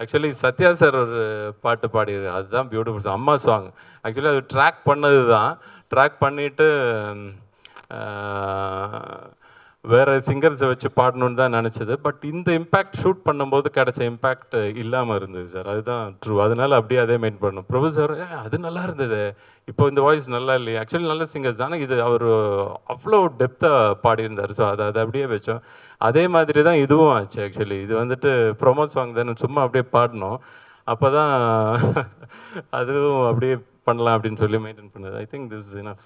Actually Sathya sir ஒரு பாட்டு பாடிடுறாரு, அதுதான் பியூட்டிஃபுல். அம்மா சாங் ஆக்சுவலி அது ட்ராக் பண்ணது தான். ட்ராக் பண்ணிவிட்டு வேறு சிங்கர்ஸை வச்சு பாடணுன்னு தான் நினச்சது. பட் இந்த இம்பேக்ட் ஷூட் பண்ணும்போது கிடைச்ச இம்பேக்ட் இல்லாமல் இருந்தது சார். அதுதான் ட்ரூ. அதனால அப்படியே அதே மெயின் பண்ணணும். பிரபு சார் அது நல்லா இருந்தது, இப்போ இந்த வாய்ஸ் நல்லா இல்லையா, ஆக்சுவலி நல்ல சிங்கர்ஸ் தானே, இது அவர் அவ்வளோ டெப்த்தாக பாடியிருந்தார். ஸோ அதை அப்படியே வச்சோம். அதே மாதிரி தான் இதுவும் ஆச்சு. ஆக்சுவலி இது வந்துட்டு ப்ரொமோ சாங் தானே, சும்மா அப்படியே பாடணும். அப்போ தான் அதுவும் அப்படியே பண்ணலாம் அப்படின்னு சொல்லி மெயின்டைன் பண்ணுது. I think this is enough.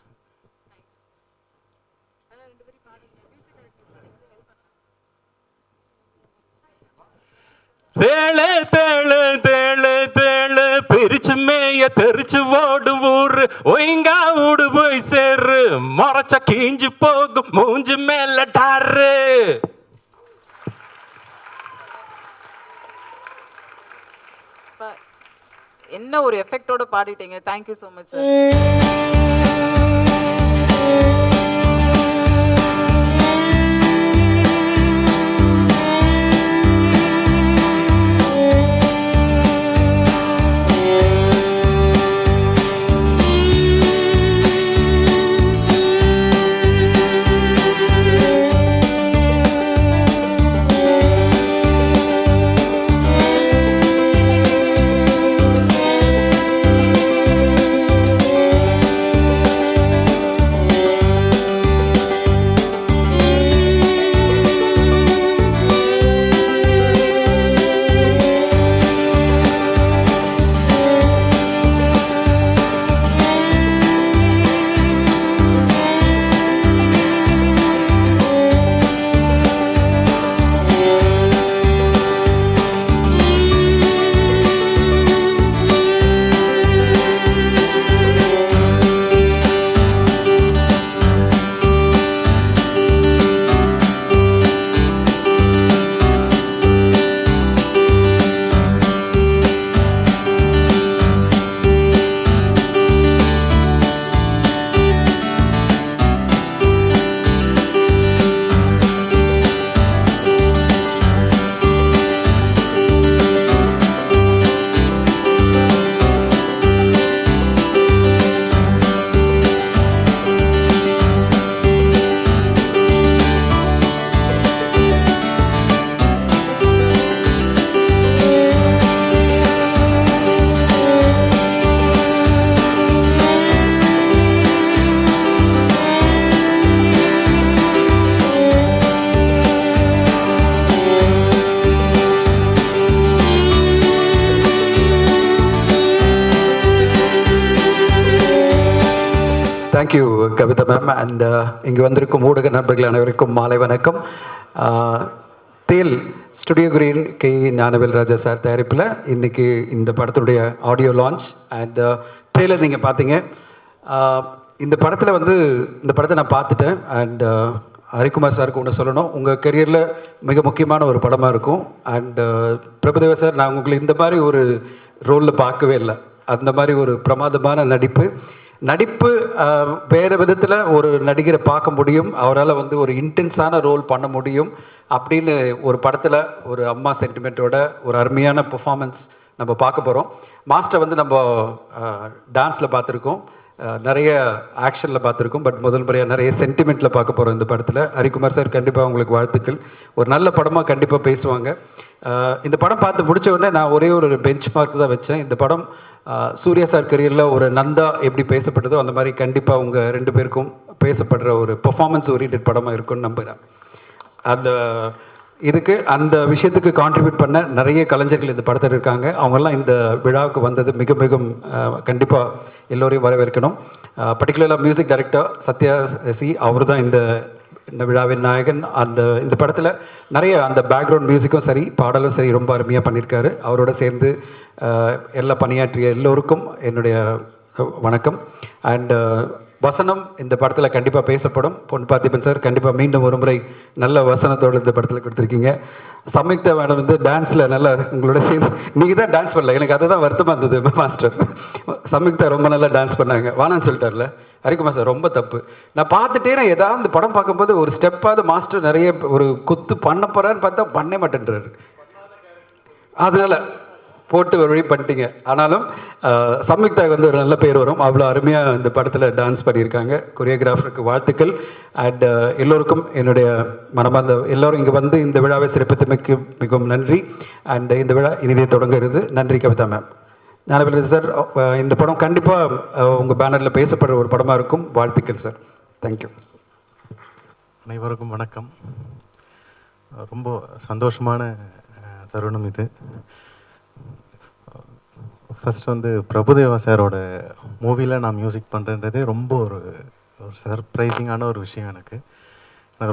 தேளு தேளு தேளு தேளு பிரிச்சு மேய தெரிச்சு ஓடும் ஊரு, ஒய்ங்கா ஊடு போய் சேரு, மொரச்ச கீஞ்சு போகும் மூஞ்சு மேல டாரு. என்ன ஒரு எஃபெக்டோட பாடிட்டீங்க. Thank you so much sir. Thank you Kavitha ma'am. And இங்கே வந்திருக்கும் ஊடக நண்பர்கள் அனைவருக்கும் மாலை வணக்கம். The Studio Green K Gnanavel Raja sir தயாரிப்பில் இன்றைக்கி இந்த படத்துடைய ஆடியோ லான்ச் அண்ட் ட்ரெய்லர் நீங்கள் பார்த்தீங்க. இந்த படத்தில் இந்த படத்தை நான் பார்த்துட்டேன். அண்ட் ஹரிக்குமார் சாருக்கு ஒன்று சொல்லணும், உங்கள் கெரியரில் மிக முக்கியமான ஒரு படமாக இருக்கும். அண்டு பிரபுதேவா சார், நான் உங்களை இந்த மாதிரி ஒரு ரோலில் பார்க்கவே இல்லை. அந்த மாதிரி ஒரு பிரமாதமான நடிப்பு வேறு விதத்தில் ஒரு நடிகரை பார்க்க முடியும். அவரால் ஒரு இன்டென்ஸான ரோல் பண்ண முடியும் அப்படின்னு ஒரு படத்தில் ஒரு அம்மா சென்டிமெண்ட்டோட ஒரு அருமையான பெர்ஃபார்மன்ஸ் நம்ம பார்க்க போகிறோம். மாஸ்டர் நம்ம டான்ஸில் பார்த்துருக்கோம், நிறைய ஆக்ஷனில் பார்த்துருக்கோம். பட் முதல் முறையாக நிறைய சென்டிமெண்ட்டில் பார்க்க போகிறோம் இந்த படத்தில். ஹரிக்குமார் சார், கண்டிப்பாக உங்களுக்கு வாழ்த்துக்கள். ஒரு நல்ல படமாக கண்டிப்பாக பேசுவாங்க. இந்த படம் பார்த்து முடிச்ச உடனே நான் ஒரே ஒரு பெஞ்ச் மார்க் தான் வச்சேன். இந்த படம் சூர்யா சார் கரியரில் ஒரு நந்தா எப்படி பேசப்பட்டதோ அந்த மாதிரி கண்டிப்பாக உங்கள் ரெண்டு பேருக்கும் பேசப்படுற ஒரு பெர்ஃபார்மன்ஸ் ஓரியன்டட் படமாக இருக்கும்னு நம்புகிறேன். அந்த விஷயத்துக்கு கான்ட்ரிபியூட் பண்ண நிறைய கலைஞர்கள் இந்த படத்தில் இருக்காங்க. அவங்கெல்லாம் இந்த விழாவுக்கு வந்தது மிக மிக கண்டிப்பாக எல்லோரையும் வரவேற்கணும். பர்டிகுலராக மியூசிக் டைரக்டர் சத்யா சி, அவர் தான் இந்த விழாவின் நாயகன். இந்த படத்தில் நிறைய அந்த பேக்ரவுண்ட் மியூசிக்கும் சரி, பாடலும் சரி ரொம்ப அருமையாக பண்ணியிருக்காரு. அவரோட சேர்ந்து எல்லாம் பணியாற்றிய எல்லோருக்கும் என்னுடைய வணக்கம். அண்டு வசனம் இந்த படத்தில் கண்டிப்பாக பேசப்படும். பொன் பார்த்திபன் சார் கண்டிப்பாக மீண்டும் ஒரு முறை நல்ல வசனத்தோடு இந்த படத்தில் கொடுத்துருக்கீங்க. சம்யுக்தா மேடம் டான்ஸில் நல்லா உங்களோட சேர்ந்து, நீங்கள் தான் டான்ஸ் பண்ணல, எனக்கு அதை தான் வருத்தமாக இருந்தது மாஸ்டர். சம்யுக்தா ரொம்ப நல்லா டான்ஸ் பண்ணாங்க, வானான்னு சொல்லிட்டார்ல ஹரிக்குமார் சார், ரொம்ப தப்பு. நான் பார்த்துட்டே நான் ஏதாவது இந்த படம் பார்க்கும்போது ஒரு ஸ்டெப்பாவது மாஸ்டர் நிறைய ஒரு குத்து பண்ண போகிறான்னு பார்த்தா பண்ண மாட்டேன்றாரு. அதனால் போட்டு வழி பண்ணிட்டீங்க. ஆனாலும் சம்யுக்தாவுக்கு வந்து ஒரு நல்ல பேர் வரும். அவ்வளோ அருமையாக இந்த படத்தில் டான்ஸ் பண்ணியிருக்காங்க. கொரியோகிராஃபருக்கு வாழ்த்துக்கள். அண்ட் எல்லோருக்கும் என்னுடைய மனமார்ந்த எல்லோரும் இங்கே வந்து இந்த விழாவை சிறப்பித்தமைக்கு மிகவும் நன்றி. அண்ட் இந்த விழா இனிதே தொடங்குகிறது. நன்றி கவிதா மேம். ஞானவேல் சார், இந்த படம் கண்டிப்பாக உங்கள் பேனரில் பேசப்படுற ஒரு படமாக இருக்கும். வாழ்த்துக்கள் சார். தேங்க்யூ. அனைவருக்கும் வணக்கம். ரொம்ப சந்தோஷமான தருணம் இது. ஃபஸ்ட் வந்து பிரபுதேவா சாரோட மூவியில் நான் மியூசிக் பண்ணுறன்றதே ரொம்ப ஒரு சர்ப்ரைசிங்கான ஒரு விஷயம். எனக்கு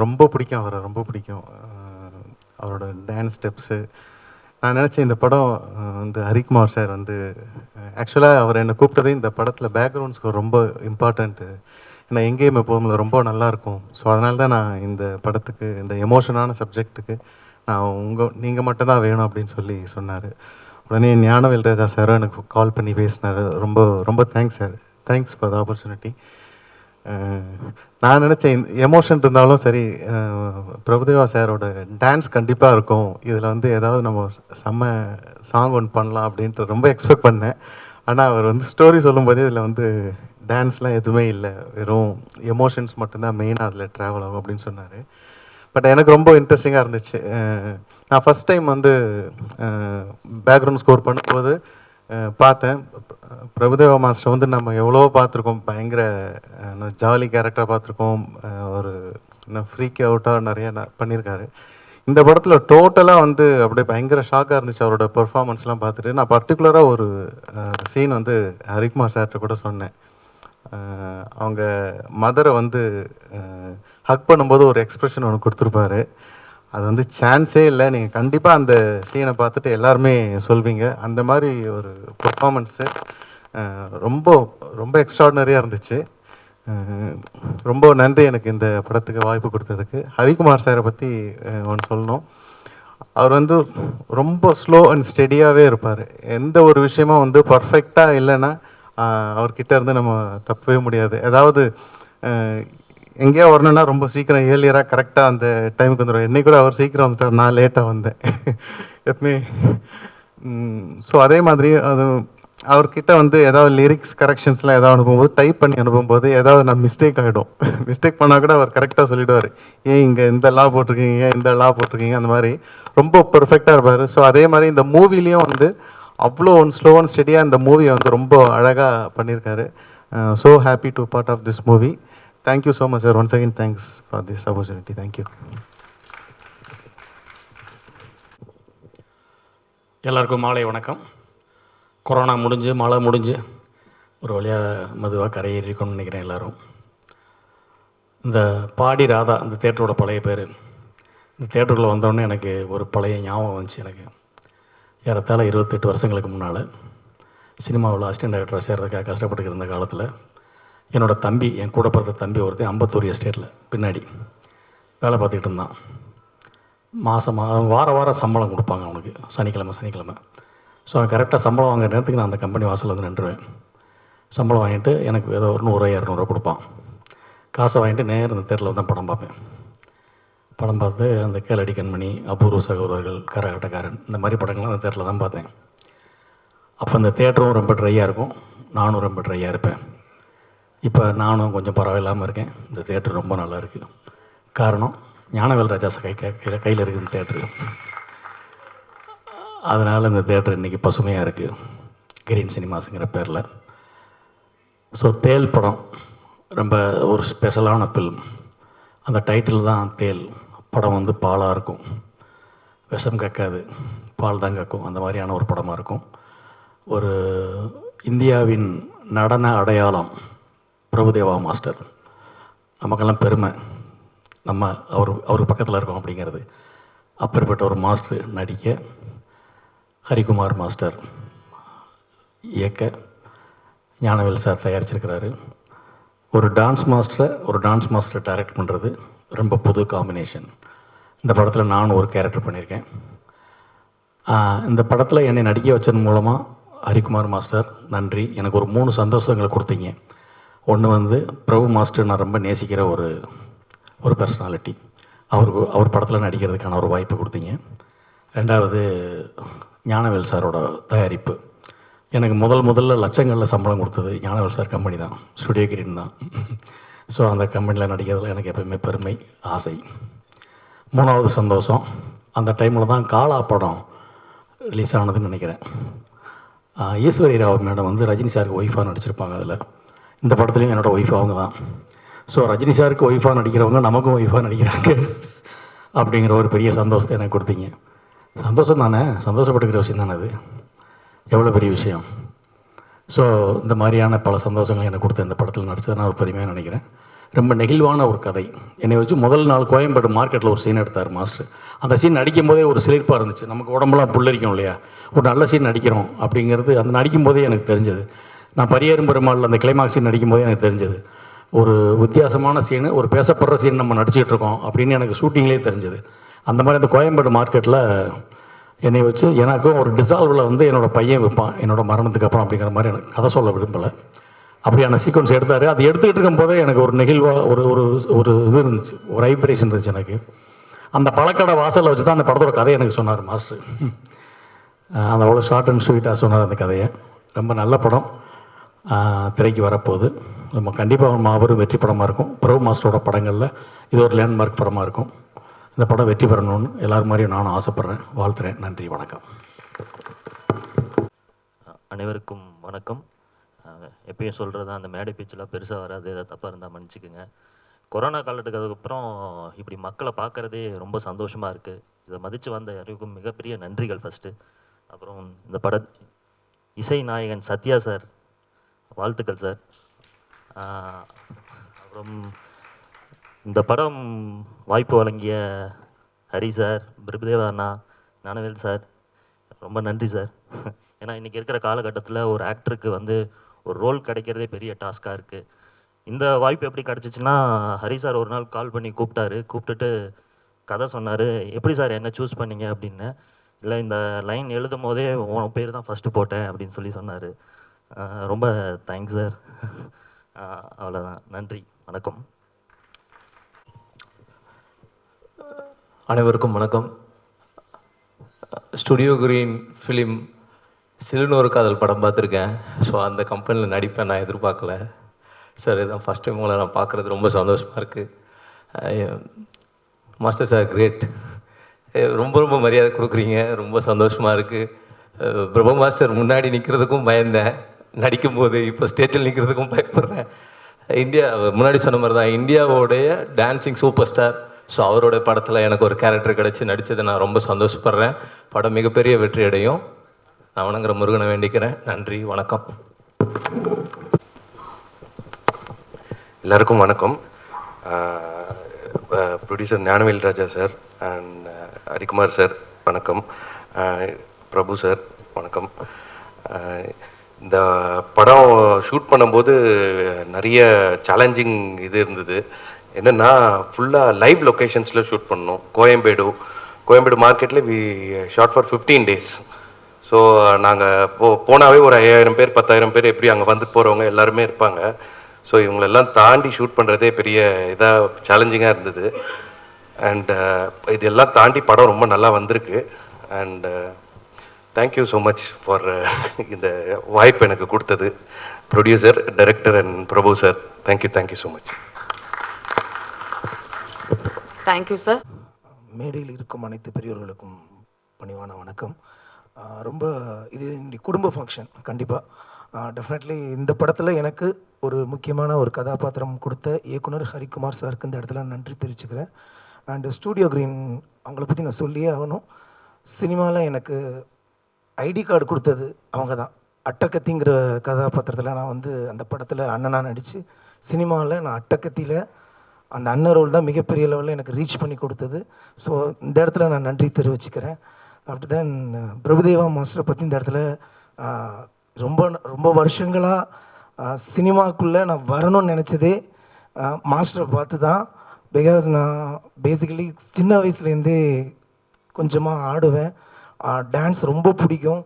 ரொம்ப பிடிக்கும், அவரை ரொம்ப பிடிக்கும். அவரோட டான்ஸ் ஸ்டெப்ஸு. நான் நினச்சேன் இந்த படம் வந்து ஹரிக்குமார் சார் வந்து ஆக்சுவலாக அவர் என்னை கூப்பிட்டதே இந்த படத்தில் பேக்ரவுண்ட் ஸ்கோர் ரொம்ப இம்பார்ட்டண்ட்டு. ஏன்னா எங்கேயுமே போகும்போது ரொம்ப நல்லாயிருக்கும். ஸோ அதனால தான் நான் இந்த படத்துக்கு இந்த எமோஷனான சப்ஜெக்ட்டுக்கு நீங்கள் மட்டும்தான் வேணும் அப்படின்னு சொல்லி சொன்னார். உடனே ஞானவேல் ராஜா சாரும் எனக்கு கால் பண்ணி பேசினார். ரொம்ப ரொம்ப thanks sir, thanks for the opportunity. நான் நினச்சேன் எமோஷன் இருந்தாலும் சரி, பிரபுதேவா சாரோட டான்ஸ் கண்டிப்பாக இருக்கும், இதில் வந்து ஏதாவது நம்ம செம்ம சாங் ஒன்று பண்ணலாம் அப்படின்ட்டு ரொம்ப எக்ஸ்பெக்ட் பண்ணேன். ஆனால் அவர் வந்து ஸ்டோரி சொல்லும்போதே இதில் வந்து டான்ஸ்லாம் எதுவுமே இல்லை, வெறும் எமோஷன்ஸ் மட்டும்தான் மெயினாக அதில் ட்ராவல் ஆகும் அப்படின்னு சொன்னார். பட் எனக்கு ரொம்ப இன்ட்ரெஸ்டிங்காக இருந்துச்சு. நான் ஃபஸ்ட் டைம் வந்து பேக்ரவுண்ட் ஸ்கோர் பண்ணும்போது பார்த்தேன், பிரபுதேவா மாஸ்டர் வந்து நம்ம எவ்வளோ பார்த்துருக்கோம், பயங்கர ஜாலி கேரக்டராக பார்த்துருக்கோம், ஒரு ஃப்ரீக் அவுட்டாக நிறைய பண்ணியிருக்காரு. இந்த படத்தில் டோட்டலாக வந்து அப்படியே பயங்கர ஷாக்காக இருந்துச்சு அவரோட பெர்ஃபார்மன்ஸ்லாம் பார்த்துட்டு. நான் பர்டிகுலராக ஒரு சீன் வந்து ஹரிக்குமார் சார்கிட்ட கூட சொன்னேன். அவங்க மதரை வந்து ஹக் பண்ணும்போது ஒரு எக்ஸ்ப்ரெஷன் ஒன்று கொடுத்துருப்பாரு. அது வந்து சான்ஸே இல்லை, நீங்கள் கண்டிப்பாக அந்த சீனை பார்த்துட்டு எல்லாருமே சொல்வீங்க. அந்த மாதிரி ஒரு பெர்ஃபார்மன்ஸு ரொம்ப ரொம்ப எக்ஸ்ட்ராடினரியாக இருந்துச்சு. ரொம்ப நன்றி எனக்கு இந்த படத்துக்கு வாய்ப்பு கொடுத்ததுக்கு. ஹரிக்குமார் சாரை பற்றி ஒன்று சொல்லணும். அவர் வந்து ரொம்ப ஸ்லோ அண்ட் ஸ்டெடியாகவே இருப்பார். எந்த ஒரு விஷயமும் வந்து பர்ஃபெக்டாக இல்லைன்னா அவர்கிட்ட இருந்து நம்ம தப்பவே முடியாது. அதாவது எங்கேயோ வரணுன்னா ரொம்ப சீக்கிரம் ஏர்லியராக கரெக்டாக அந்த டைமுக்கு வந்துடும். என்னை கூட அவர் சீக்கிரம் வந்துட்டார், நான் லேட்டாக வந்தேன் எப்பவுமே. ஸோ அதே மாதிரி அது அவர்கிட்ட வந்து ஏதாவது லிரிக்ஸ் கரெக்ஷன்ஸ்லாம் ஏதாவது அனுப்பும்போது, டைப் பண்ணி அனுப்பும்போது ஏதாவது நான் மிஸ்டேக் ஆகிடும். மிஸ்டேக் பண்ணால் கூட அவர் கரெக்டாக சொல்லிவிடுவார், ஏன் இங்கே இந்த லா போட்டிருக்கீங்க, இந்த லா போட்டிருக்கீங்க, அந்த மாதிரி ரொம்ப பெர்ஃபெக்டாக இருப்பார். ஸோ அதே மாதிரி இந்த மூவிலையும் வந்து அவ்வளோ ஸ்லோ அண்ட் ஸ்டெடியாக இந்த மூவியை வந்து ரொம்ப அழகாக பண்ணியிருக்காரு. So happy to part of this movie. Thank you so much sir. Once again thanks for this opportunity. Thank you. எல்லாருக்கும் மாலை வணக்கம். கொரோனா முடிஞ்சு மழை முடிஞ்சு ஒரு வழியாக மெதுவாக கரையேறிக்கணும்னு நினைக்கிறேன் எல்லோரும். இந்த பாடி ராதா இந்த தேட்டரோட பழைய பேர். இந்த தேட்டருக்குள்ளே வந்தோடனே எனக்கு ஒரு பழைய ஞாபகம் வந்துச்சு. எனக்கு ஏறத்தாழ 28 வருஷங்களுக்கு முன்னால் சினிமாவில் அசிஸ்டன்ட் டைரக்டராக சேர்றதுக்காக கஷ்டப்பட்டுக்கிட்டு இருந்த காலத்தில் என்னோடய தம்பி, என் கூட பிறந்த தம்பி ஒருத்தன் அம்பத்தூர் எஸ்டேட்டில் பின்னாடி வேலை பார்த்துக்கிட்டு இருந்தான். மாதம் வாரம் சம்பளம் கொடுப்பாங்க அவனுக்கு, சனிக்கிழமை. ஸோ அவன் கரெக்டாக சம்பளம் வாங்குற நேரத்துக்கு நான் அந்த கம்பெனி வாசலில் வந்து நின்றுவேன். சம்பளம் வாங்கிட்டு எனக்கு ஏதோ ஒரு 100-200 கொடுப்பான். காசை வாங்கிட்டு நேரம் இந்த தேட்டரில் தான் படம் பார்ப்பேன். படம் பார்த்து அந்த கேளடி கண்மணி, அபூர்வ சகோதரர்கள், கரகாட்டக்காரன், இந்த மாதிரி படங்கள்லாம் அந்த தேட்டரில் தான் பார்த்தேன். அப்போ இந்த தேட்டரும் ரொம்ப ட்ரையாக இருக்கும், நானும் ரொம்ப ட்ரையாக இருப்பேன். இப்போ நானும் கொஞ்சம் பரவாயில்லாமல் இருக்கேன். இந்த தேட்டர் ரொம்ப நல்லா இருக்குது. காரணம் ஞானவேல் ராஜா கையில் இருக்குது இந்த தேட்டரு. அதனால் இந்த தேட்டர் இன்றைக்கி பசுமையாக இருக்குது, கிரீன் சினிமாஸுங்கிற பேரில். ஸோ தேல் படம் ரொம்ப ஒரு ஸ்பெஷலான ஃபில்ம். அந்த டைட்டில் தான் தேல். படம் வந்து பாலாக இருக்கும், விஷம் கக்காது, பால் தான் கக்கும், அந்த மாதிரியான ஒரு படமாக இருக்கும். ஒரு இந்தியாவின் நடன அடையாளம் பிரபுதேவா மாஸ்டர். நமக்கெல்லாம் பெருமை, நம்ம அவர் பக்கத்தில் இருக்கோம் அப்படிங்கிறது. அப்படிப்பட்ட ஒரு மாஸ்டர் நடிக்க, ஹரிக்குமார் மாஸ்டர் இயக்க, ஞானவேல் சார் தயாரிச்சிருக்கிறாரு. ஒரு டான்ஸ் மாஸ்டரை டைரக்ட் பண்ணுறது ரொம்ப புது காம்பினேஷன். இந்த படத்தில் நானும் ஒரு கேரக்டர் பண்ணியிருக்கேன். இந்த படத்தில் என்னை நடிக்க வச்சது மூலமாக ஹரிக்குமார் மாஸ்டர் நன்றி. எனக்கு ஒரு 3 சந்தோஷங்களை கொடுத்தீங்க. ஒன்று வந்து பிரபு மாஸ்டர் நான் ரொம்ப நேசிக்கிற ஒரு பர்சனாலிட்டி, அவர் படத்தில் நடிக்கிறதுக்கான ஒரு வாய்ப்பு கொடுத்தீங்க. ரெண்டாவது ஞானவேல் சாரோட தயாரிப்பு. எனக்கு முதல்ல லட்சங்களில் சம்பளம் கொடுத்தது ஞானவேல் சார் கம்பெனி தான், ஸ்டுடியோ கிரீன் தான். ஸோ அந்த கம்பெனியில் நடிக்கிறதுல எனக்கு எப்போயுமே பெருமை, ஆசை. 3வது சந்தோஷம், அந்த டைமில் தான் காலா படம் ரிலீஸ் ஆனதுன்னு நினைக்கிறேன். ஈஸ்வரி ராவ் மேடம் வந்து ரஜினி சாருக்கு ஒய்ஃபாக நடிச்சிருப்பாங்க. அதில் இந்த படத்துலையும் என்னோடய ஒய்ஃப் அவங்க தான். ஸோ ரஜினி சாருக்கு ஒய்ஃபாக நடிக்கிறவங்க நமக்கும் ஒய்ஃபாக நடிக்கிறாங்க அப்படிங்கிற ஒரு பெரிய சந்தோஷத்தை எனக்கு கொடுத்தீங்க. சந்தோஷம் தானே, சந்தோஷப்பட்டுக்கிற விஷயம் தானே அது, எவ்வளோ பெரிய விஷயம். ஸோ இந்த மாதிரியான பல சந்தோஷங்கள் எனக்கு கொடுத்த இந்த படத்தில் நடித்ததை நான் ஒரு பெருமையாக நினைக்கிறேன். ரொம்ப நெகிழ்வான ஒரு கதை. என்னை வச்சு முதல் நாள் கோயம்பேடு மார்க்கெட்டில் ஒரு சீன் எடுத்தார் மாஸ்டர். அந்த சீன் நடிக்கும் போதே ஒரு சிலிர்ப்பாக இருந்துச்சு. நமக்கு உடம்புலாம் புல்லரிக்கும் இல்லையா, ஒரு நல்ல சீன் நடிக்கிறோம் அப்படிங்கிறது அந்த நடிக்கும் போதே எனக்கு தெரிஞ்சது. நான் பரியேறும் பெருமாள் அந்த கிளைமாக்ஸ் சீன் நடிக்கும் போதே எனக்கு தெரிஞ்சது. ஒரு வித்தியாசமான சீனு, ஒரு பேசப்படுற சீன் நம்ம நடிச்சிட்டு இருக்கோம் அப்படின்னு எனக்கு ஷூட்டிங்லேயே தெரிஞ்சது. அந்த மாதிரி அந்த கோயம்பேடு மார்க்கெட்டில் என்னை வச்சு எனக்கும் ஒரு டிசால்வில் வந்து என்னோடய பையன் வைப்பான் என்னோடய மரணத்துக்கு அப்புறம் அப்படிங்கிற மாதிரி எனக்கு கதை சொல்ல விரும்பலை. அப்படியான சீக்வன்ஸ் எடுத்தார். அது எடுத்துக்கிட்டு இருக்கும் போதே எனக்கு ஒரு நெகிழ்வாக ஒரு ஒரு ஒரு இது இருந்துச்சு, ஒரு வைப்ரேஷன் இருந்துச்சு எனக்கு. அந்த பழக்கடை வாசலில் வச்சு தான் அந்த படத்தோட கதையை எனக்கு சொன்னார் மாஸ்டர். அந்த அவ்வளோ ஷார்ட் அண்ட் ஸ்வீட்டாக சொன்னார் அந்த கதையை. ரொம்ப நல்ல படம் திரைக்கு வரப்போகுது. நம்ம கண்டிப்பாக மாபெரும் வெற்றி படமாக இருக்கும். பிரபு மாஸ்டரோட படங்களில் இது ஒரு லேண்ட்மார்க் படமாக இருக்கும். இந்த படம் வெற்றி பெறணும்னு எல்லாரும் மாதிரியும் நானும் ஆசைப்பட்றேன், வாழ்த்துறேன். நன்றி, வணக்கம். அனைவருக்கும் வணக்கம். எப்பயும் சொல்கிறது தான், அந்த மேடை பேச்செலாம் பெருசாக வராது, ஏதாவது தப்பாக இருந்தால் மன்னிச்சுக்குங்க. கொரோனா காலத்துக்கு அதுக்கப்புறம் இப்படி மக்களை பார்க்குறதே ரொம்ப சந்தோஷமாக இருக்குது. இதை மதித்து வந்த யாருக்கும் மிகப்பெரிய நன்றிகள் ஃபஸ்ட்டு. அப்புறம் இந்த இசை நாயகன் சத்யா சார், வாழ்த்துக்கள் சார். அப்புறம் இந்த படம் வாய்ப்பு வழங்கிய ஹரி சார், பிரபுதேவா அண்ணா, ஞானவேல் சார், ரொம்ப நன்றி சார். ஏன்னா இன்றைக்கி இருக்கிற காலகட்டத்தில் ஒரு ஆக்டருக்கு வந்து ஒரு ரோல் கிடைக்கிறதே பெரிய டாஸ்காக இருக்குது. இந்த வாய்ப்பு எப்படி கிடச்சிச்சின்னா, ஹரி சார் ஒரு நாள் கால் பண்ணி கூப்பிட்டுட்டு கதை சொன்னார். எப்படி சார் என்ன சூஸ் பண்ணீங்க அப்படின்னு. இல்லை, இந்த லைன் எழுதும் போதே உன் பேர் தான் ஃபஸ்ட்டு போட்டேன் அப்படின்னு சொன்னார். ரொம்ப தேங்க்ஸ் சார். அவ்வளோதான், நன்றி, வணக்கம். அனைவருக்கும் வணக்கம். ஸ்டுடியோ கிரீன் ஃபிலிம் சிலுனூர் காதல் படம் பார்த்துருக்கேன். ஸோ அந்த கம்பெனியில் நடிப்பேன் நான் எதிர்பார்க்கல சார். இதுதான் ஃபஸ்ட் டைம் உங்களை நான் பார்க்குறது ரொம்ப சந்தோஷமாக இருக்குது. மாஸ்டர் சார் கிரேட், ரொம்ப மரியாதை கொடுக்குறீங்க, ரொம்ப சந்தோஷமாக இருக்குது. பிரபு மாஸ்டர் முன்னாடி நிற்கிறதுக்கும் பயந்தேன் நடிக்கும்போது, இப்போ ஸ்டேஜில் நிற்கிறதுக்கும் பயப்படுறேன். இந்தியா முன்னாடி சொன்ன மாதிரி தான், இந்தியாவோடைய டான்ஸிங் சூப்பர் ஸ்டார். ஸோ அவரோட படத்தில் எனக்கு ஒரு கேரக்டர் கிடச்சி நடித்ததை நான் ரொம்ப சந்தோஷப்படுறேன். படம் மிகப்பெரிய வெற்றி அடையும். நான் வணங்குற முருகனை வேண்டிக்கிறேன். நன்றி, வணக்கம். எல்லாருக்கும் வணக்கம். Producer Gnanavel Raja sir and Harikumar sir வணக்கம். பிரபு சார் வணக்கம். இந்த படம் ஷூட் பண்ணும்போது நிறைய சேலஞ்சிங் இது இருந்தது. என்னென்னா, ஃபுல்லாக லைவ் லொக்கேஷன்ஸில் ஷூட் பண்ணோம். கோயம்பேடு மார்க்கெட்டில் we shot for 15 days. So நாங்கள் போனாவே ஒரு 5000 பேர் 10,000 பேர் எப்படி அங்கே வந்து போகிறவங்க எல்லாருமே இருப்பாங்க. ஸோ இவங்களெல்லாம் தாண்டி ஷூட் பண்ணுறதே பெரிய இதாக சேலஞ்சிங்காக இருந்தது. அண்ட் இதெல்லாம் தாண்டி படம் ரொம்ப நல்லா வந்திருக்கு. And thank you so much for இந்த வாய்ப்பு எனக்கு கொடுத்தது producer, director and Prabhu sir. Thank you so much. Thank you sir. மேடையில் இருக்கும் அனைத்து பெரியவர்களுக்கும் பணிவான வணக்கம். ரொம்ப இது இன்னைக்கு குடும்ப ஃபங்க்ஷன். கண்டிப்பாக டெஃபினெட்லி இந்த படத்தில் எனக்கு ஒரு முக்கியமான ஒரு கதாபாத்திரம் கொடுத்த இயக்குனர் ஹரிக்குமார் சாருக்கு இந்த இடத்துல நன்றி தெரிவிச்சுக்கிறேன். அண்டு ஸ்டூடியோ கிரீன் அவங்கள பற்றி நான் சொல்லியே ஆகணும். சினிமாவில் எனக்கு ஐடி கார்டு கொடுத்தது அவங்க தான். அட்டக்கத்திங்கிற கதாபாத்திரத்தில் நான் வந்து அந்த படத்தில் அண்ணனாக நடித்து சினிமாவில் நான் அட்டக்கத்தியில் அந்த அண்ணன் ரோல் தான் மிகப்பெரிய லெவலில் எனக்கு ரீச் பண்ணி கொடுத்தது. ஸோ இந்த இடத்துல நான் நன்றி தெரிவிச்சுக்கிறேன். அப்படி தான் பிரபுதேவா மாஸ்டரை பற்றி இந்த இடத்துல ரொம்ப வருஷங்களாக சினிமாக்குள்ளே நான் வரணும்னு நினச்சதே மாஸ்டரை பார்த்து தான். பிகாஸ் நான் பேசிக்கலி சின்ன வயசுலேருந்தே கொஞ்சமாக ஆடுவேன், டான்ஸ் ரொம்ப பிடிக்கும்.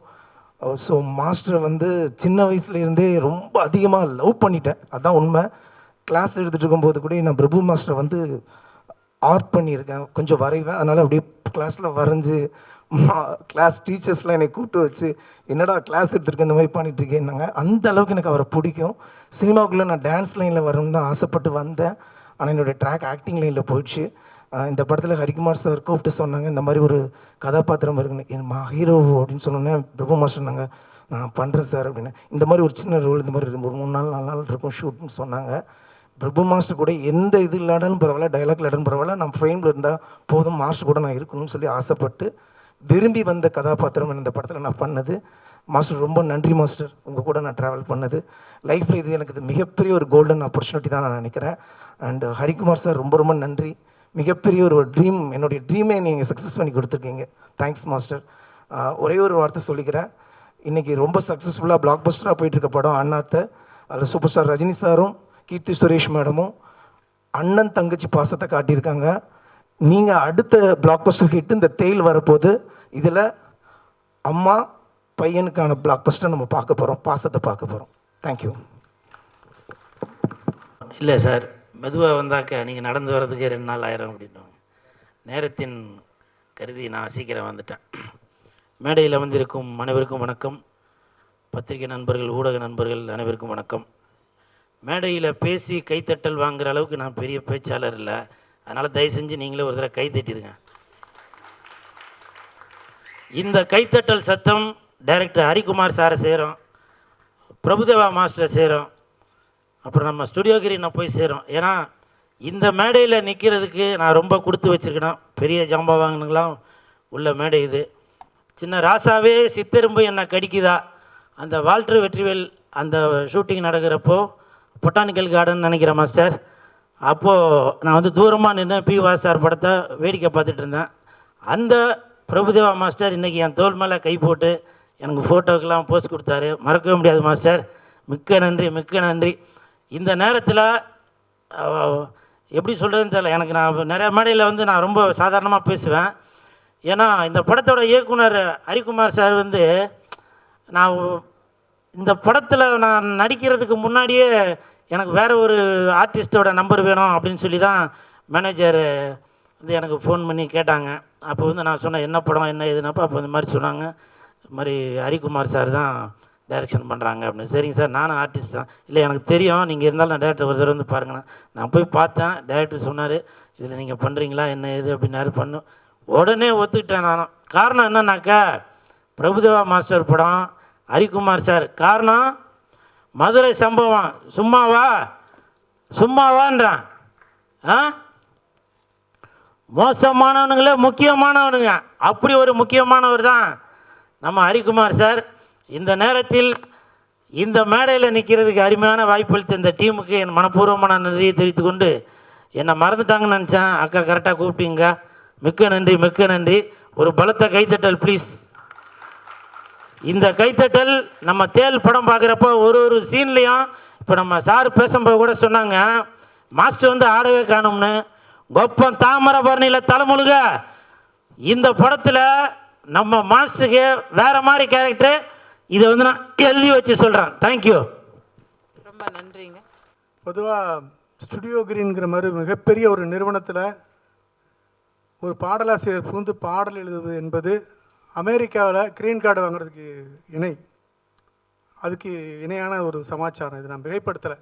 ஸோ மாஸ்டரை வந்து சின்ன வயசுலேருந்தே ரொம்ப அதிகமாக லவ் பண்ணிட்டேன். அதுதான் உண்மை. கிளாஸ் எடுத்துகிட்டு இருக்கும்போது கூட நான் பிரபு மாஸ்டரை வந்து ஆர்ட் பண்ணியிருக்கேன், கொஞ்சம் வரைவேன். அதனால் அப்படியே கிளாஸில் வரைஞ்சி கிளாஸ் டீச்சர்ஸ்லாம் என்னை கூப்பிட்டு வச்சு என்னடா கிளாஸ் எடுத்துருக்க இந்த மாதிரி பண்ணிகிட்ருக்கேன்னாங்க. அந்த அளவுக்கு எனக்கு அவரை பிடிக்கும். சினிமாவுக்குள்ளே நான் டான்ஸ் லைனில் வரணும்னு தான் ஆசைப்பட்டு வந்தேன். ஆனால் என்னுடைய ட்ராக் ஆக்டிங் லைனில் போயிடுச்சு. இந்த படத்தில் ஹரிக்குமார் சார் கூப்பிட்டு சொன்னாங்க, இந்த மாதிரி ஒரு கதாபாத்திரம் இருக்குன்னு. என் ஹீரோ அப்படின்னு சொன்னோன்னே பிரபு மாஸ்டர் நாங்கள் நான் பண்ணுறேன் சார் அப்படின்னு. இந்த மாதிரி ஒரு சின்ன ரோல் இந்த மாதிரி ஒரு 3 நாள் 4 நாள் இருக்கும் ஷூட்னு சொன்னாங்க. பிரபு மாஸ்டர் கூட எந்த இது இல்லாட்டாலும் பரவாயில்ல, டைலாக் இல்லாட்டாலும் பரவாயில்ல, நம்ம ஃப்ரேமில் இருந்தால் போதும், மாஸ்டர் கூட நான் இருக்கணும்னு சொல்லி ஆசைப்பட்டு விரும்பி வந்த கதாபாத்திரம் இந்த படத்தில் நான் பண்ணது. மாஸ்டர் ரொம்ப நன்றி மாஸ்டர், உங்கள் கூட நான் ட்ராவல் பண்ணது லைஃப்பில் இது எனக்கு இது மிகப்பெரிய ஒரு கோல்டன் ஆப்பர்ச்சுனிட்டி தான் நான் நினைக்கிறேன். அண்ட் ஹரிக்குமார் சார் ரொம்ப ரொம்ப நன்றி. மிகப்பெரிய ஒரு ட்ரீம், என்னுடைய ட்ரீமே நீங்கள் சக்ஸஸ் பண்ணி கொடுத்துருக்கீங்க. Thanks master. ஒரே ஒரு வார்த்தை சொல்லிக்கிறேன். இன்றைக்கி ரொம்ப சக்ஸஸ்ஃபுல்லாக பிளாக் பஸ்டராக போயிட்டுருக்க படம் அண்ணாத்தை. அதில் சூப்பர் ஸ்டார் ரஜினி சாரும் கீர்த்தி சுரேஷ் மேடமும் அண்ணன் தங்கச்சி பாசத்தை காட்டியிருக்காங்க. நீங்கள் அடுத்த பிளாக் பஸ்டர் ஹிட் இந்த தேயில் வரப்போது. இதில் அம்மா பையனுக்கான பிளாக் பஸ்டர் நம்ம பார்க்க போகிறோம், பாசத்தை பார்க்க போகிறோம். தேங்க்யூ. இல்லை சார், மெதுவாக வந்தாக்க நீங்கள் நடந்து வர்றதுக்கே 2 நாள் ஆயிரும் அப்படின்னு நேரத்தின் கருதி நான் சீக்கிரம் வந்துட்டேன். மேடையில் வந்திருக்கும் அனைவருக்கும் வணக்கம். பத்திரிகை நண்பர்கள், ஊடக நண்பர்கள் அனைவருக்கும் வணக்கம். மேடையில் பேசி கைத்தட்டல் வாங்குகிற அளவுக்கு நான் பெரிய பேச்சாளர் இல்லை. அதனால் தயவு செஞ்சு நீங்களே ஒரு தடவை கை தட்டிடுங்க. இந்த கைத்தட்டல் சத்தம் டைரக்டர் ஹரிக்குமார் சாரை சேரும், பிரபுதேவா மாஸ்டரை சேரும், அப்புறம் நம்ம ஸ்டுடியோ கிரீனை போய் சேரும். ஏன்னா இந்த மேடையில் நிற்கிறதுக்கு நான் ரொம்ப கொடுத்து வச்சுருக்கேன். பெரிய ஜாம்பவாங்கனுங்களாம் உள்ள மேடை இது. சின்ன ராசாவே சித்தெரும்பு என்னை கடிக்குதா, அந்த வால்டர் வெற்றிவேல் அந்த ஷூட்டிங் நடக்கிறப்போ பொட்டானிக்கல் கார்டன் நினைக்கிறேன் மாஸ்டர். அப்போது நான் வந்து தூரமாக நின்று பி வாசார் படத்தை வேடிக்கை பார்த்துட்டு இருந்தேன். அந்த பிரபுதேவா மாஸ்டர் இன்றைக்கி என் தோள் மேலே கை போட்டு எனக்கு ஃபோட்டோக்கெல்லாம் போஸ்ட் கொடுத்தாரு. மறக்கவே முடியாது மாஸ்டர். மிக்க நன்றி, மிக்க நன்றி. இந்த நேரத்தில் எப்படி சொல்கிறதுன்னு தெரியல. எனக்கு நான் நிறைய மேடையில் வந்து நான் ரொம்ப சாதாரணமாக பேசுவேன். ஏன்னா இந்த படத்தோட இயக்குனர் ஹரிக்குமார் சார் வந்து நான் இந்த படத்தில் நான் நடிக்கிறதுக்கு முன்னாடியே எனக்கு வேறு ஒரு ஆர்டிஸ்ட்டோட நம்பர் வேணும் அப்படின்னு சொல்லி தான் மேனேஜர் வந்து எனக்கு ஃபோன் பண்ணி கேட்டாங்க. அப்போ வந்து நான் சொன்னேன் என்ன படம் என்ன எதுனப்போ அப்போ இந்த மாதிரி சொன்னாங்க, இது மாதிரி ஹரிக்குமார் சார் தான் டைரக்ஷன் பண்ணுறாங்க அப்படின்னு. சரிங்க சார், நானும் ஆர்டிஸ்ட் தான். இல்லை எனக்கு தெரியும், நீங்கள் இருந்தாலும் நான் டேரக்டர் ஒரு தடவை வந்து பாருங்கண்ணா. நான் போய் பார்த்தேன், டேரக்டர் சொன்னார் இதில் நீங்கள் பண்ணுறீங்களா என்ன எது அப்படின்னாரு. பண்ணும் உடனே ஒத்துக்கிட்டேன் நானும். காரணம் என்னன்னாக்கா பிரபுதேவா மாஸ்டர் படம், ஹரிக்குமார் சார். காரணம் மதுரை சம்பவம். சும்மாவான்றான். மோசமானவனுங்களே முக்கியமானவனுங்க. அப்படி ஒரு முக்கியமானவர் தான் நம்ம ஹரிக்குமார் சார். இந்த நேரத்தில் இந்த மேடையில் நிற்கிறதுக்கு அருமையான வாய்ப்பு அளித்த இந்த டீமுக்கு என் மனப்பூர்வமான நன்றியை தெரிவித்து கொண்டு, என்னை மறந்துட்டாங்கன்னு நினச்சேன், அக்கா கரெக்டாக கூப்பிட்டீங்க. மிக்க நன்றி, மிக்க நன்றி. ஒரு பலத்த கைத்தட்டல் ப்ளீஸ். இந்த கைத்தட்டல் நம்ம தேல் படம் பார்க்குறப்போ ஒரு சீன்லேயும் இப்போ நம்ம சார் பேசும்போது கூட சொன்னாங்க, மாஸ்டர் வந்து ஆடவே காணும்னு. கொப்பம் தாமிரபரணியில் தலைமுழுக இந்த படத்தில் நம்ம மாஸ்டருக்கு வேறு மாதிரி கேரக்டர். இதை வந்து நான் எழுதி வச்சு சொல்கிறேன். தேங்க்யூ. ரொம்ப நன்றிங்க. பொதுவாக ஸ்டுடியோ கிரீன்கிற மாதிரி மிகப்பெரிய ஒரு நிறுவனத்தில் ஒரு பாடலாசிரியர் புகுந்து பாடல் எழுதுவது என்பது அமெரிக்காவில் க்ரீன் கார்டு வாங்குறதுக்கு அதுக்கு இணையான ஒரு சமாச்சாரம். இது நான் மிகைப்படுத்தலை.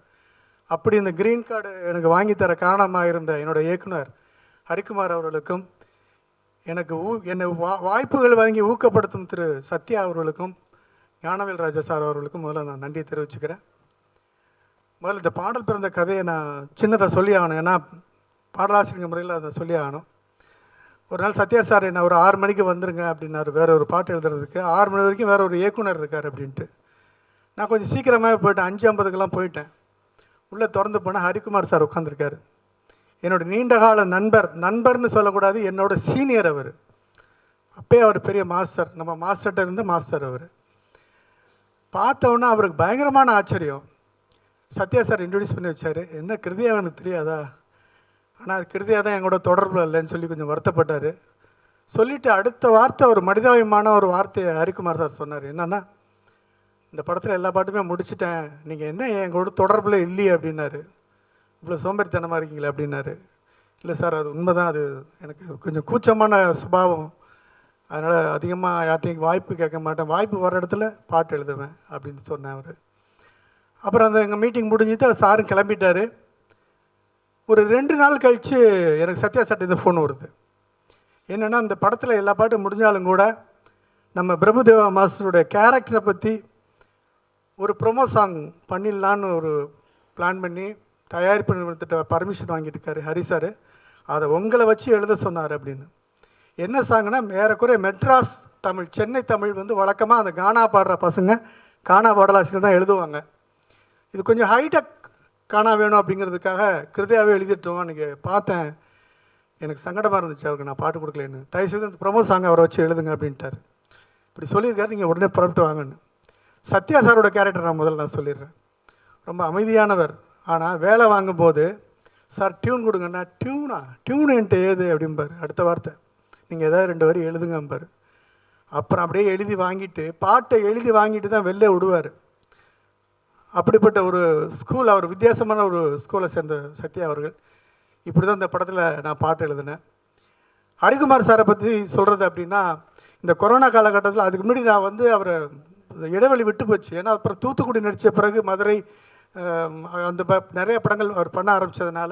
அப்படி இந்த க்ரீன் கார்டு எனக்கு வாங்கித்தர காரணமாக இருந்த என்னோடய இயக்குனர் ஹரிக்குமார் அவர்களுக்கும், எனக்கு என்னை வாய்ப்புகள் வாங்கி ஊக்கப்படுத்தும் திரு சத்யா அவர்களுக்கும், ஞானவேல் ராஜா சார் அவர்களுக்கும் முதல்ல நான் நன்றி தெரிவிச்சுக்கிறேன். முதல்ல இந்த பாடல் பிறந்த கதையை நான் சின்னதாக சொல்லி ஆகணும். ஏன்னா பாடலாசிரியர் முறையில் அதை சொல்லி ஆகணும். ஒரு நாள் சத்யா சார் என்ன ஒரு 6 மணிக்கு வந்துருங்க அப்படின்னாரு, வேறு ஒரு பாட்டு எழுதுறதுக்கு. 6 மணி வரைக்கும் வேறு ஒரு இயக்குனர் இருக்கார் அப்படின்ட்டு. நான் கொஞ்சம் சீக்கிரமாக போயிட்டேன், 5:50க்கெல்லாம் போயிட்டேன். உள்ளே திறந்து போனால் ஹரிக்குமார் சார் உட்காந்துருக்காரு. என்னோடய நீண்டகால நண்பர்னு சொல்லக்கூடாது, என்னோட சீனியர் அவர். அப்போயே அவர் பெரிய மாஸ்டர், நம்ம மாஸ்டர்கிட்ட இருந்த மாஸ்டர் அவர். பார்த்தோன்னா அவருக்கு பயங்கரமான ஆச்சரியம். சத்யா சார் இன்ட்ரடியூஸ் பண்ணி வச்சார். என்ன கிருதியா எனக்கு தெரியாதா, ஆனால் அது கிருதியா தான் எங்களோட தொடர்பில் இல்லைன்னு சொல்லி கொஞ்சம் வருத்தப்பட்டார். சொல்லிவிட்டு அடுத்த வார்த்தை ஒரு மனிதாபிமான ஒரு வார்த்தையை ஹரிக்குமார் சார் சொன்னார். என்னென்னா, இந்த படத்தில் எல்லா பாட்டுமே முடிச்சிட்டேன், நீங்கள் என்ன எங்களோட தொடர்பில் இல்லையே அப்படின்னாரு. இவ்வளோ சோம்பேறித்தனமாக இருக்கீங்களே அப்படின்னாரு. இல்லை சார், அது உண்மை தான். அது எனக்கு கொஞ்சம் கூச்சமான சுபாவம், அதனால் அதிகமாக யார்ட்டையும் வாய்ப்பு கேட்க மாட்டேன், வாய்ப்பு வர இடத்துல பாட்டு எழுதுவேன் அப்படின்னு சொன்னேன் அவர். அப்புறம் அந்த எங்கள் மீட்டிங் முடிஞ்சுட்டு சாரும் கிளம்பிட்டார். ஒரு 2 நாள் கழித்து எனக்கு சத்யா சார்ட்ட ஃபோன் வருது. என்னென்னா, அந்த படத்தில் எல்லா பாட்டும் முடிஞ்சாலும் கூட நம்ம பிரபுதேவா மாஸ்டருடைய கேரக்டரை பற்றி ஒரு ப்ரொமோ சாங் பண்ணிடலான்னு ஒரு பிளான் பண்ணி தயாரிப்பு நிறுவனத்திட்ட பர்மிஷன் வாங்கிட்டு இருக்காரு ஹரி சார். அதை உங்களை வச்சு எழுத சொன்னார் அப்படின்னு. என்ன சாங்குனா, ஏறக்குறைய மெட்ராஸ் தமிழ், சென்னை தமிழ் வந்து வழக்கமாக அந்த கானா பாடுற பசங்க கானா பாடலாசிரியர் தான் எழுதுவாங்க. இது கொஞ்சம் ஹைடெக் கானா வேணும் அப்படிங்கிறதுக்காக கிருதியாவே எழுதிட்டோம். அன்றைக்கி பார்த்தேன், எனக்கு சங்கடமாக இருந்துச்சு அவருக்கு நான் பாட்டு கொடுக்கலன்னு. தயவுசெய்து அந்த ப்ரொமோ சாங்கை அவரை வச்சு எழுதுங்க அப்படின்ட்டார். இப்படி சொல்லியிருக்காரு, நீங்கள் உடனே புறப்பட்டு வாங்கன்னு. சத்யா சாரோட கேரக்டர் நான் சொல்லிடுறேன். ரொம்ப அமைதியானவர். ஆனால் வேலை வாங்கும்போது, சார் டியூன் கொடுங்கன்னா, டியூன் என்கிட்ட ஏது அப்படிம்பார். அடுத்த வார்த்தை, நீங்கள் ஏதாவது 2 வரி எழுதுங்கம்பார். அப்புறம் அப்படியே எழுதி வாங்கிட்டு, பாட்டை எழுதி வாங்கிட்டு தான் வெளில விடுவார். அப்படிப்பட்ட ஒரு ஸ்கூல், அவர் வித்தியாசமான ஒரு ஸ்கூலை சேர்ந்த சத்யா அவர்கள். இப்படி தான் இந்த படத்தில் நான் பாட்டு எழுதினேன். ஹரிகுமார் சாரை பற்றி சொல்கிறது அப்படின்னா, இந்த கொரோனா காலகட்டத்தில் அதுக்கு முன்னாடி நான் வந்து அவரை இடைவெளி விட்டு போச்சு. ஏன்னா அப்புறம் தூத்துக்குடி நடித்த பிறகு மதுரை அந்த நிறைய படங்கள் அவர் பண்ண ஆரம்பித்ததுனால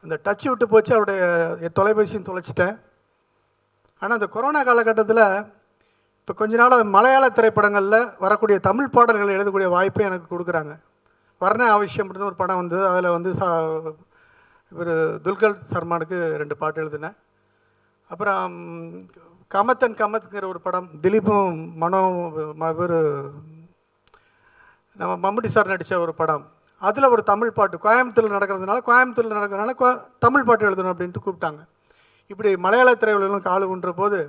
அந்த டச்சு விட்டு போச்சு. அவருடைய தொலைபேசியும் தொலைச்சிட்டேன். ஆனால் அந்த கொரோனா காலகட்டத்தில் இப்போ கொஞ்ச நாள் மலையாள திரைப்படங்களில் வரக்கூடிய தமிழ் பாடல்கள் எழுதக்கூடிய வாய்ப்பை எனக்கு கொடுக்குறாங்க. வர்ண ஆவசியம் அப்படின்னு ஒரு படம் வந்தது. அதில் வந்து இவர் துல்கர் சல்மானுக்கு 2 பாட்டு எழுதினேன். அப்புறம் கமத்துங்கிற ஒரு படம், திலீப்பும் இவர் நம்ம மம்முட்டி சார் நடித்த ஒரு படம். அதில் ஒரு தமிழ் பாட்டு கோயம்புத்தூரில் நடக்கிறதுனால தமிழ் பாட்டு எழுதணும் அப்படின்ட்டு கூப்பிட்டாங்க. இப்படி மலையாள திரையுலகம் காலு ஊன்ற போது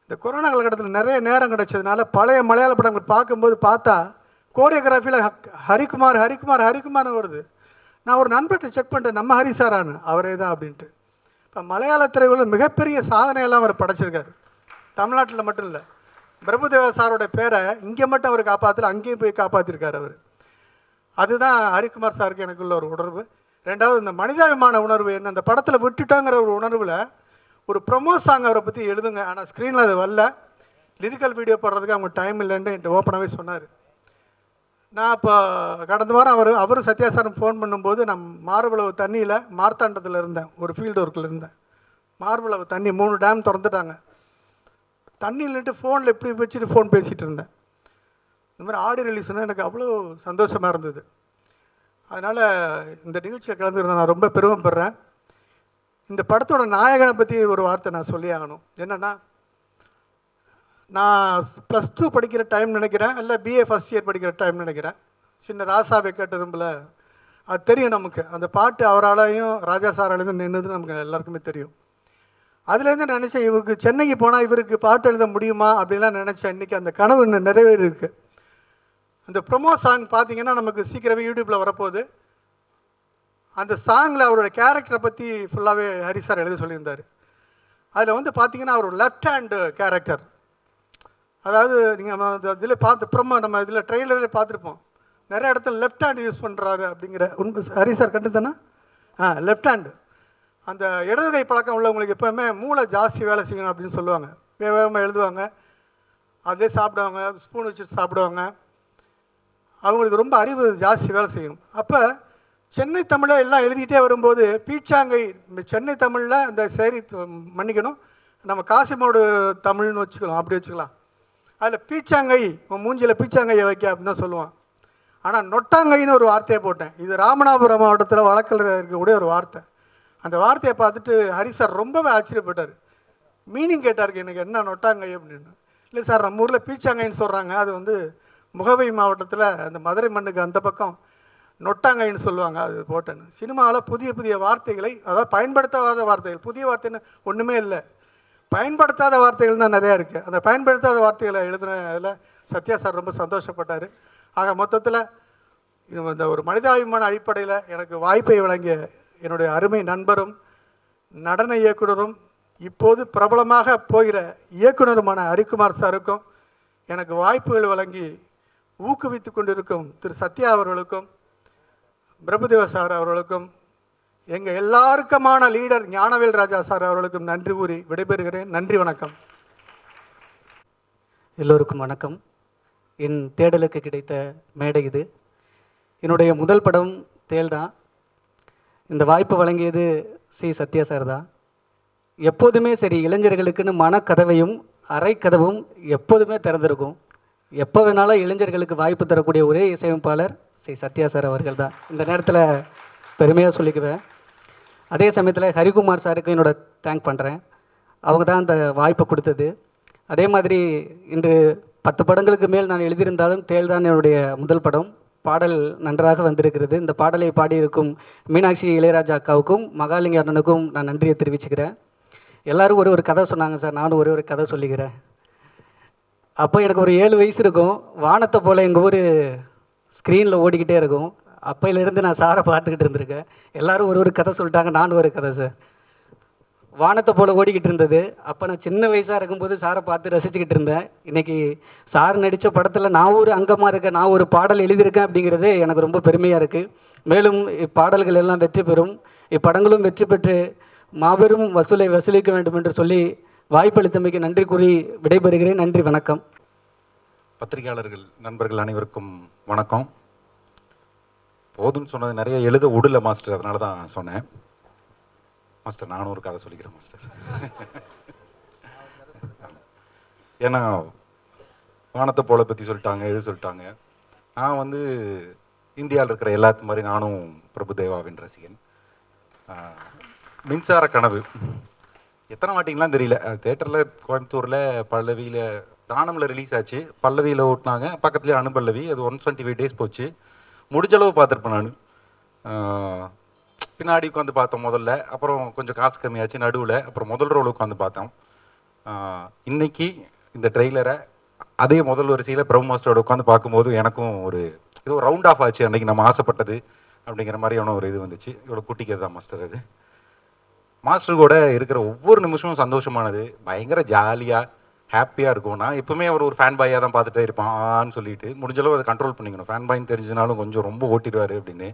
இந்த கொரோனா காலகட்டத்தில் நிறைய நேரம் கிடைச்சதுனால பழைய மலையாள படங்கள் பார்க்கும்போது பார்த்தா கோரியோகிராஃபியில் ஹரிக்குமார்னு வருது. நான் ஒரு நண்பர்கிட்ட செக் பண்ணிட்டேன், நம்ம ஹரி சாரானு, அவரே தான் அப்படின்ட்டு. இப்போ மலையாள திரையுலகில் மிகப்பெரிய சாதனையெல்லாம் அவர் படைச்சிருக்காரு. தமிழ்நாட்டில் மட்டும் இல்லை, பிரபுதேவா சாரோட பேரை இங்கே மட்டும் அவர் காப்பாற்றல, அங்கேயும் போய் காப்பாற்றிருக்கார் அவர். அதுதான் ஹரிக்குமார் சாருக்கு எனக்குள்ள ஒரு உணர்வு. 2வது, இந்த மனிதாபிமான உணர்வு என்ன, அந்த படத்தில் விட்டுட்டாங்கிற ஒரு உணர்வில் ஒரு ப்ரொமோ சாங் அவரை பற்றி எழுதுங்க. ஆனால் ஸ்க்ரீனில் அது வரல, லிரிக்கல் வீடியோ போடுறதுக்கு அவங்க டைம் இல்லைன்னு என்கிட்ட ஓப்பனாகவே சொன்னார். நான் இப்போ கடந்த வாரம் அவரும் சத்யா சாரும் ஃபோன் பண்ணும்போது, நான் மார்பளவு தண்ணியில் மார்த்தாண்டத்தில் இருந்தேன், ஒரு ஃபீல்டு ஒர்க்கில் இருந்தேன். மார்பளவு தண்ணி 3 டேம் திறந்துட்டாங்க. தண்ணியில்ட்டு ஃபோனில் எப்படி வச்சுட்டு ஃபோன் பேசிகிட்டு இருந்தேன். இந்த மாதிரி ஆடியோ ரிலீஸ்னால் எனக்கு அவ்வளோ சந்தோஷமாக இருந்தது. அதனால் இந்த நிகழ்ச்சியை கலந்துக்கிறேன், நான் ரொம்ப பெருமைப்படுறேன். இந்த படத்தோட நாயகனை பற்றி ஒரு வார்த்தை நான் சொல்லி ஆகணும். என்னென்னா, நான் +2 படிக்கிற டைம் நினைக்கிறேன், இல்லை BA ஃபஸ்ட் இயர் படிக்கிற டைம் நினைக்கிறேன். சின்ன ராசா வெக்கட்டரும்பில் அது தெரியும் நமக்கு. அந்த பாட்டு அவராலையும் ராஜா சாராலையும் நின்றுதுன்னு நமக்கு எல்லாருக்குமே தெரியும். அதுலேருந்து நினச்சேன், இவருக்கு சென்னைக்கு போனால் இவருக்கு பாட்டு எழுத முடியுமா அப்படின்லாம் நினச்சேன். இன்றைக்கி அந்த கனவு நிறைவேறி இருக்குது. அந்த ப்ரொமோ சாங் பார்த்தீங்கன்னா நமக்கு சீக்கிரமே யூடியூப்பில் வரப்போகுது. அந்த சாங்கில் அவரோட கேரக்டரை பற்றி ஃபுல்லாகவே ஹரி சார் எழுத சொல்லியிருந்தார். அதில் வந்து பார்த்தீங்கன்னா அவர் லெஃப்ட் ஹேண்டு கேரக்டர். அதாவது நீங்கள் இதில் நம்ம இதில் ட்ரெய்லரில் பார்த்துருப்போம், நிறைய இடத்துல லெஃப்ட் ஹேண்ட் யூஸ் பண்ணுறாரு அப்படிங்கிற உண்மை ஹரி சார் கண்டுதானே. Left hand. அந்த இடது கை பழக்கம் உள்ளவங்களுக்கு எப்போவுமே மூளை ஜாஸ்தி வேலை செய்யணும் அப்படின்னு சொல்லுவாங்க. வேகமாக எழுதுவாங்க, அதே சாப்பிடுவாங்க, ஸ்பூன் வச்சுட்டு சாப்பிடுவாங்க. அவங்களுக்கு ரொம்ப அறிவு ஜாஸ்தி வேலை செய்யணும். அப்போ சென்னை தமிழை எல்லாம் எழுதிக்கிட்டே வரும்போது பீச்சாங்கை சென்னை தமிழில் அந்த சரி மன்னிக்கணும், நம்ம காசிமோடு தமிழ்னு வச்சுக்கலாம், அப்படி வச்சுக்கலாம். அதில் பீச்சாங்கை மூஞ்சியில் பீச்சாங்கையை வைக்க அப்படின்னு தான் சொல்லுவான். ஆனால் நொட்டாங்கைன்னு ஒரு வார்த்தையை போட்டேன். இது ராமநாதபுரம் மாவட்டத்தில் வழக்கில் இருக்கக்கூடிய ஒரு வார்த்தை. அந்த வார்த்தையை பார்த்துட்டு ஹரி சார் ரொம்பவே ஆச்சரியப்பட்டார். மீனிங் கேட்டாருக்கு, எனக்கு என்ன நொட்டாங்கை அப்படின்னு. இல்லை சார், நம்ம ஊரில் பீச்சாங்கைன்னு சொல்கிறாங்க, அது வந்து முகவை மாவட்டத்தில் அந்த மதுரை மண்ணுக்கு அந்த பக்கம் நொட்டாங்கைன்னு சொல்லுவாங்க, அது போட்டேன்னு. சினிமாவில் புதிய புதிய வார்த்தைகளை, அதாவது பயன்படுத்தாத வார்த்தைகள், புதிய வார்த்தைன்னு ஒன்றுமே இல்லை, பயன்படுத்தாத வார்த்தைகள் தான் நிறையா இருக்குது. அந்த பயன்படுத்தாத வார்த்தைகளை எழுதுனதில் சத்யா சார் ரொம்ப சந்தோஷப்பட்டார். ஆக மொத்தத்தில் இந்த ஒரு மனிதாபிமான அடிப்படையில் எனக்கு வாய்ப்பை வழங்கிய என்னுடைய அருமை நண்பரும் நடன இயக்குனரும் இப்போது பிரபலமாக போகிற இயக்குனருமான ஹரிக்குமார் சாருக்கும், எனக்கு வாய்ப்புகள் வழங்கி ஊக்குவித்து கொண்டிருக்கும் திரு சத்யா அவர்களுக்கும், பிரபுதேவா சார் அவர்களுக்கும், எங்கள் எல்லாருக்குமான லீடர் ஞானவேல் ராஜா சார் அவர்களுக்கும் நன்றி கூறி விடைபெறுகிறேன். நன்றி, வணக்கம். எல்லோருக்கும் வணக்கம். என் தேடலுக்கு கிடைத்த மேடை இது. என்னுடைய முதல் படம் தேல் தான். இந்த வாய்ப்பு வழங்கியது சி சத்யா சார் தான். எப்போதுமே சரி, இளைஞர்களுக்குன்னு மனக்கதவையும் அரைக்கதவும் எப்போதுமே திறந்திருக்கும். எப்போ வேணாலும் இளைஞர்களுக்கு வாய்ப்பு தரக்கூடிய ஒரே இசையமைப்பாளர் சி சத்யா சார் அவர்கள் தான். இந்த நேரத்தில் பெருமையாக சொல்லிக்குவேன். அதே சமயத்தில் ஹரிகுமார் சாருக்கு என்னோட தேங்க் பண்ணுறேன். அவங்க தான் அந்த வாய்ப்பை கொடுத்தது. அதே மாதிரி இன்று 10 படங்களுக்கு மேல் நான் எழுதியிருந்தாலும் தேல் தான் என்னுடைய முதல் படம். பாடல் நன்றாக வந்திருக்கிறது. இந்த பாடலை பாடியிருக்கும் மீனாட்சி இளையராஜா அக்காவுக்கும் மகாலிங்க அண்ணனுக்கும் நான் நன்றியை தெரிவிச்சுக்கிறேன். எல்லோரும் ஒரு கதை சொன்னாங்க சார், நானும் ஒரு கதை சொல்லிக்கிறேன். அப்போ எனக்கு ஒரு 7 வயசு இருக்கும். வானத்தை போல் எங்கள் ஊர் ஸ்க்ரீனில் ஓடிக்கிட்டே இருக்கும். அப்பையிலேருந்து நான் சாரை பார்த்துக்கிட்டு இருந்திருக்கேன். எல்லோரும் ஒரு கதை சொல்லிட்டாங்க, நானும் ஒரு கதை சார். வானத்தை போல் ஓடிக்கிட்டு இருந்தது. அப்போ நான் சின்ன வயசாக இருக்கும்போது சாரை பார்த்து ரசிச்சுக்கிட்டு இருந்தேன். இன்றைக்கி சார் நடித்த படத்தில் நான் ஒரு அங்கமாக இருக்கேன், நான் ஒரு பாடல் எழுதியிருக்கேன் அப்படிங்கிறது எனக்கு ரொம்ப பெருமையாக இருக்குது. மேலும் இப்பாடல்கள் எல்லாம் வெற்றி பெறும், இப்படங்களும் வெற்றி பெற்று மாபெரும் வசூலை வசூலிக்க வேண்டும் என்று சொல்லி வாய்ப்பளித்தமைக்கு நன்றி கூறி விடைபெறுகிறேன். நன்றி, வணக்கம். பத்திரிகையாளர்கள் நண்பர்கள் அனைவருக்கும் வணக்கம். போதும்னு சொன்னது நிறைய எழுத விடல மாஸ்டர், அதனால தான் சொன்னேன். மாஸ்டர் நானும் ஒரு கதை சொல்லிக்கிறேன் மாஸ்டர். ஏன்னா வானத்தை போல பற்றி சொல்லிட்டாங்க, எது சொல்லிட்டாங்க. நான் வந்து இந்தியாவில் இருக்கிற எல்லாத்து மாதிரி நானும் பிரபுதேவாவின் ரசிகன். மின்சார கனவு எத்தனை வாட்டிங்கலாம் தெரியல. தேட்டரில் கோயம்புத்தூரில் பல்லவியில் தானமில் ரிலீஸ் ஆச்சு. பல்லவியில் ஓட்டினாங்க, பக்கத்துலேயே அனுபல்லவி. அது 125 days போச்சு. முடிஞ்சளவு பார்த்துருப்பேன் நான். பின்னாடி உட்காந்து பார்த்தோம் முதல்ல, அப்புறம் கொஞ்சம் காசு கம்மியாச்சு நடுவில், அப்புறம் முதல் ரோல் உட்காந்து பார்த்தோம். இன்னைக்கு இந்த ட்ரெய்லரை அதே முதல் வரிசையில் பிரபு மாஸ்டரோட உட்காந்து பார்க்கும்போது எனக்கும் ஒரு ஏதோ ரவுண்ட் ஆஃப் ஆச்சு. அன்றைக்கி நம்ம ஆசைப்பட்டது அப்படிங்கிற மாதிரியான ஒரு இது வந்துச்சு. இவ்வளோ குட்டிக்கிறது தான் மாஸ்டர். அது மாஸ்டர் கூட இருக்கிற ஒவ்வொரு நிமிஷமும் சந்தோஷமானது, பயங்கர ஜாலியாக ஹாப்பியாக இருக்கும். நான் எப்பவுமே அவர் ஒரு ஃபேன் பாயாக தான் பார்த்துட்டே இருப்பான்னு சொல்லிட்டு முடிஞ்சளவு அதை கண்ட்ரோல் பண்ணிக்கணும். ஃபேன் பாயின்னு தெரிஞ்சதுனாலும் கொஞ்சம் ரொம்ப ஓட்டிடுவார் அப்படின்னு.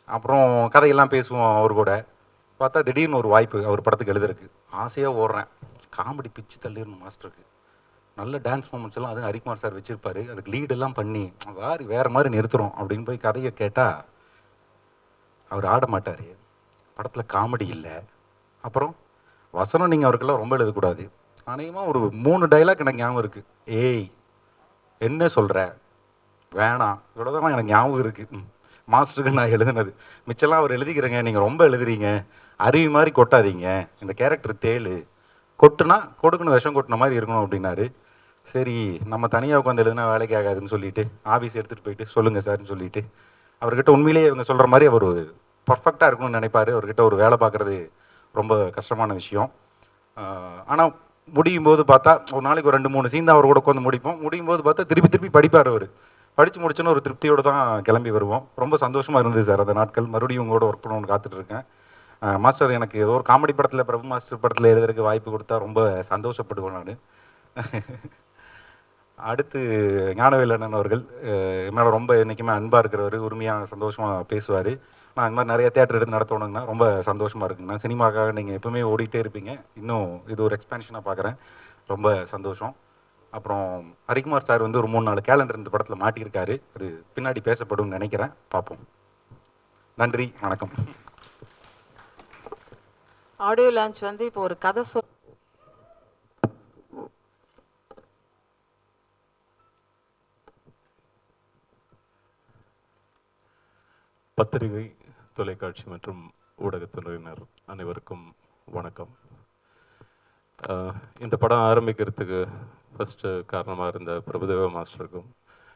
அப்புறம் கதையெல்லாம் பேசுவோம் அவர் கூட. பார்த்தா திடீர்னு ஒரு வாய்ப்பு அவர் படத்துக்கு எழுதுறதுக்கு. ஆசையாக ஓடுறேன். காமெடி பிச்சு தள்ளிடணும் மாஸ்டருக்கு. நல்ல டான்ஸ் மூமெண்ட்ஸ் எல்லாம் அதுவும் ஹரிகுமார் சார் வச்சுருப்பார். அதுக்கு லீடெல்லாம் பண்ணி வேறு மாதிரி நிறுத்துகிறோம் அப்படின்னு போய் கதையை கேட்டால் அவர் ஆட மாட்டார். படத்தில் காமெடி இல்லை. அப்புறம் வசனம் நீங்கள் அவருக்கெல்லாம் ரொம்ப எழுதக்கூடாது. அநேகமாக ஒரு 3 டைலாக் எனக்கு ஞாபகம் இருக்குது. ஏய் என்ன சொல்கிற, வேணாம், இவ்வளோதான் எனக்கு ஞாபகம் இருக்குது மாஸ்டருக்கு நான் எழுதுனது. மிச்சம்லாம் அவர் எழுதிக்கிறேங்க, நீங்கள் ரொம்ப எழுதுறீங்க, அருவி மாதிரி கொட்டாதீங்க, இந்த கேரக்டர் தேல், கொட்டுனா கொடுக்கணும், விஷம் கொட்டின மாதிரி இருக்கணும் அப்படின்னாரு. சரி நம்ம தனியாக உட்காந்து எழுதுனா வேலைக்கு ஆகாதுன்னு சொல்லிட்டு ஆஃபீஸ் எடுத்துகிட்டு போயிட்டு சொல்லுங்கள் சார்னு சொல்லிட்டு அவர்கிட்ட உண்மையிலேயே இவங்க சொல்கிற மாதிரி அவர் பர்ஃபெக்டாக இருக்கணும்னு நினைப்பார். அவர்கிட்ட ஒரு வேலை பார்க்குறது ரொம்ப கஷ்டமான விஷயம். ஆனால் முடியும் போது பார்த்தா ஒரு நாளைக்கு ஒரு 2-3 சீன் தான் அவர் கூட உட்காந்து முடிப்போம். முடியும் போது பார்த்தா திருப்பி படிப்பார். அவர் படித்து முடிச்சோன்னு ஒரு திருப்தியோடு தான் கிளம்பி வருவோம். ரொம்ப சந்தோஷமாக இருந்தது சார் அந்த நாட்கள். மறுபடியும் உங்களோட ஒர்க் பண்ணணும்னு காத்துட்ருக்கேன். மாஸ்டர் எனக்கு ஏதோ ஒரு காமெடி படத்தில் பிரபு மாஸ்டர் படத்தில் எழுதுறதுக்கு வாய்ப்பு கொடுத்தா ரொம்ப சந்தோஷப்படுவேன் நான். அடுத்து ஞானவேல் அண்ணன் அவர்கள் மேலே ரொம்ப என்றைக்குமே அன்பாக இருக்கிறவர், உரிமையாக சந்தோஷமாக பேசுவார். நான் இந்த மாதிரி நிறைய தேட்டர் எடுத்து நடத்தணுங்கன்னா ரொம்ப சந்தோஷமாக இருக்குங்கண்ணா. சினிமாக்காக நீங்கள் எப்பவுமே ஓடிட்டே இருப்பீங்க. இன்னும் இது ஒரு எக்ஸ்பென்ஷனாக பார்க்குறேன், ரொம்ப சந்தோஷம். அப்புறம் ஹரிகுமார் சார் வந்து ஒரு 3-4 கேலண்டர் இந்த படத்தில் மாட்டியிருக்காரு. அது பின்னாடி பேசப்படும்னு நினைக்கிறேன், பார்ப்போம். நன்றி, வணக்கம். ஆடியோ லான்ச் வந்து இப்போ ஒரு கதை பத்திரிகை, தொலைக்காட்சி மற்றும் ஊடகத்தினரினர் அனைவருக்கும் வணக்கம். இந்த படம் ஆரம்பிக்கிறதுக்கு ஃபஸ்ட்டு காரணமாக இருந்த பிரபுதேவா மாஸ்டருக்கும்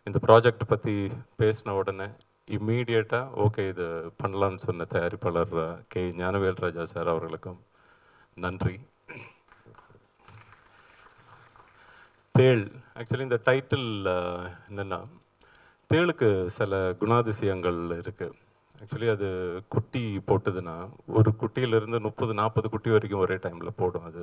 இந்த ப்ராஜெக்ட் பற்றி பேசின உடனே இம்மீடியட்டாக ஓகே இது பண்ணலான்னு சொன்ன தயாரிப்பாளர் கே ஞானவேல் ராஜா சார் அவர்களுக்கும் நன்றி. தேள் ஆக்சுவலி இந்த டைட்டில் என்னென்னா, தேளுக்கு சில குணாதிசயங்கள் இருக்குது. ஆக்சுவலி அது குட்டி போட்டுதுன்னா ஒரு குட்டியிலேருந்து 30-40 குட்டி வரைக்கும் ஒரே டைமில் போடும். அது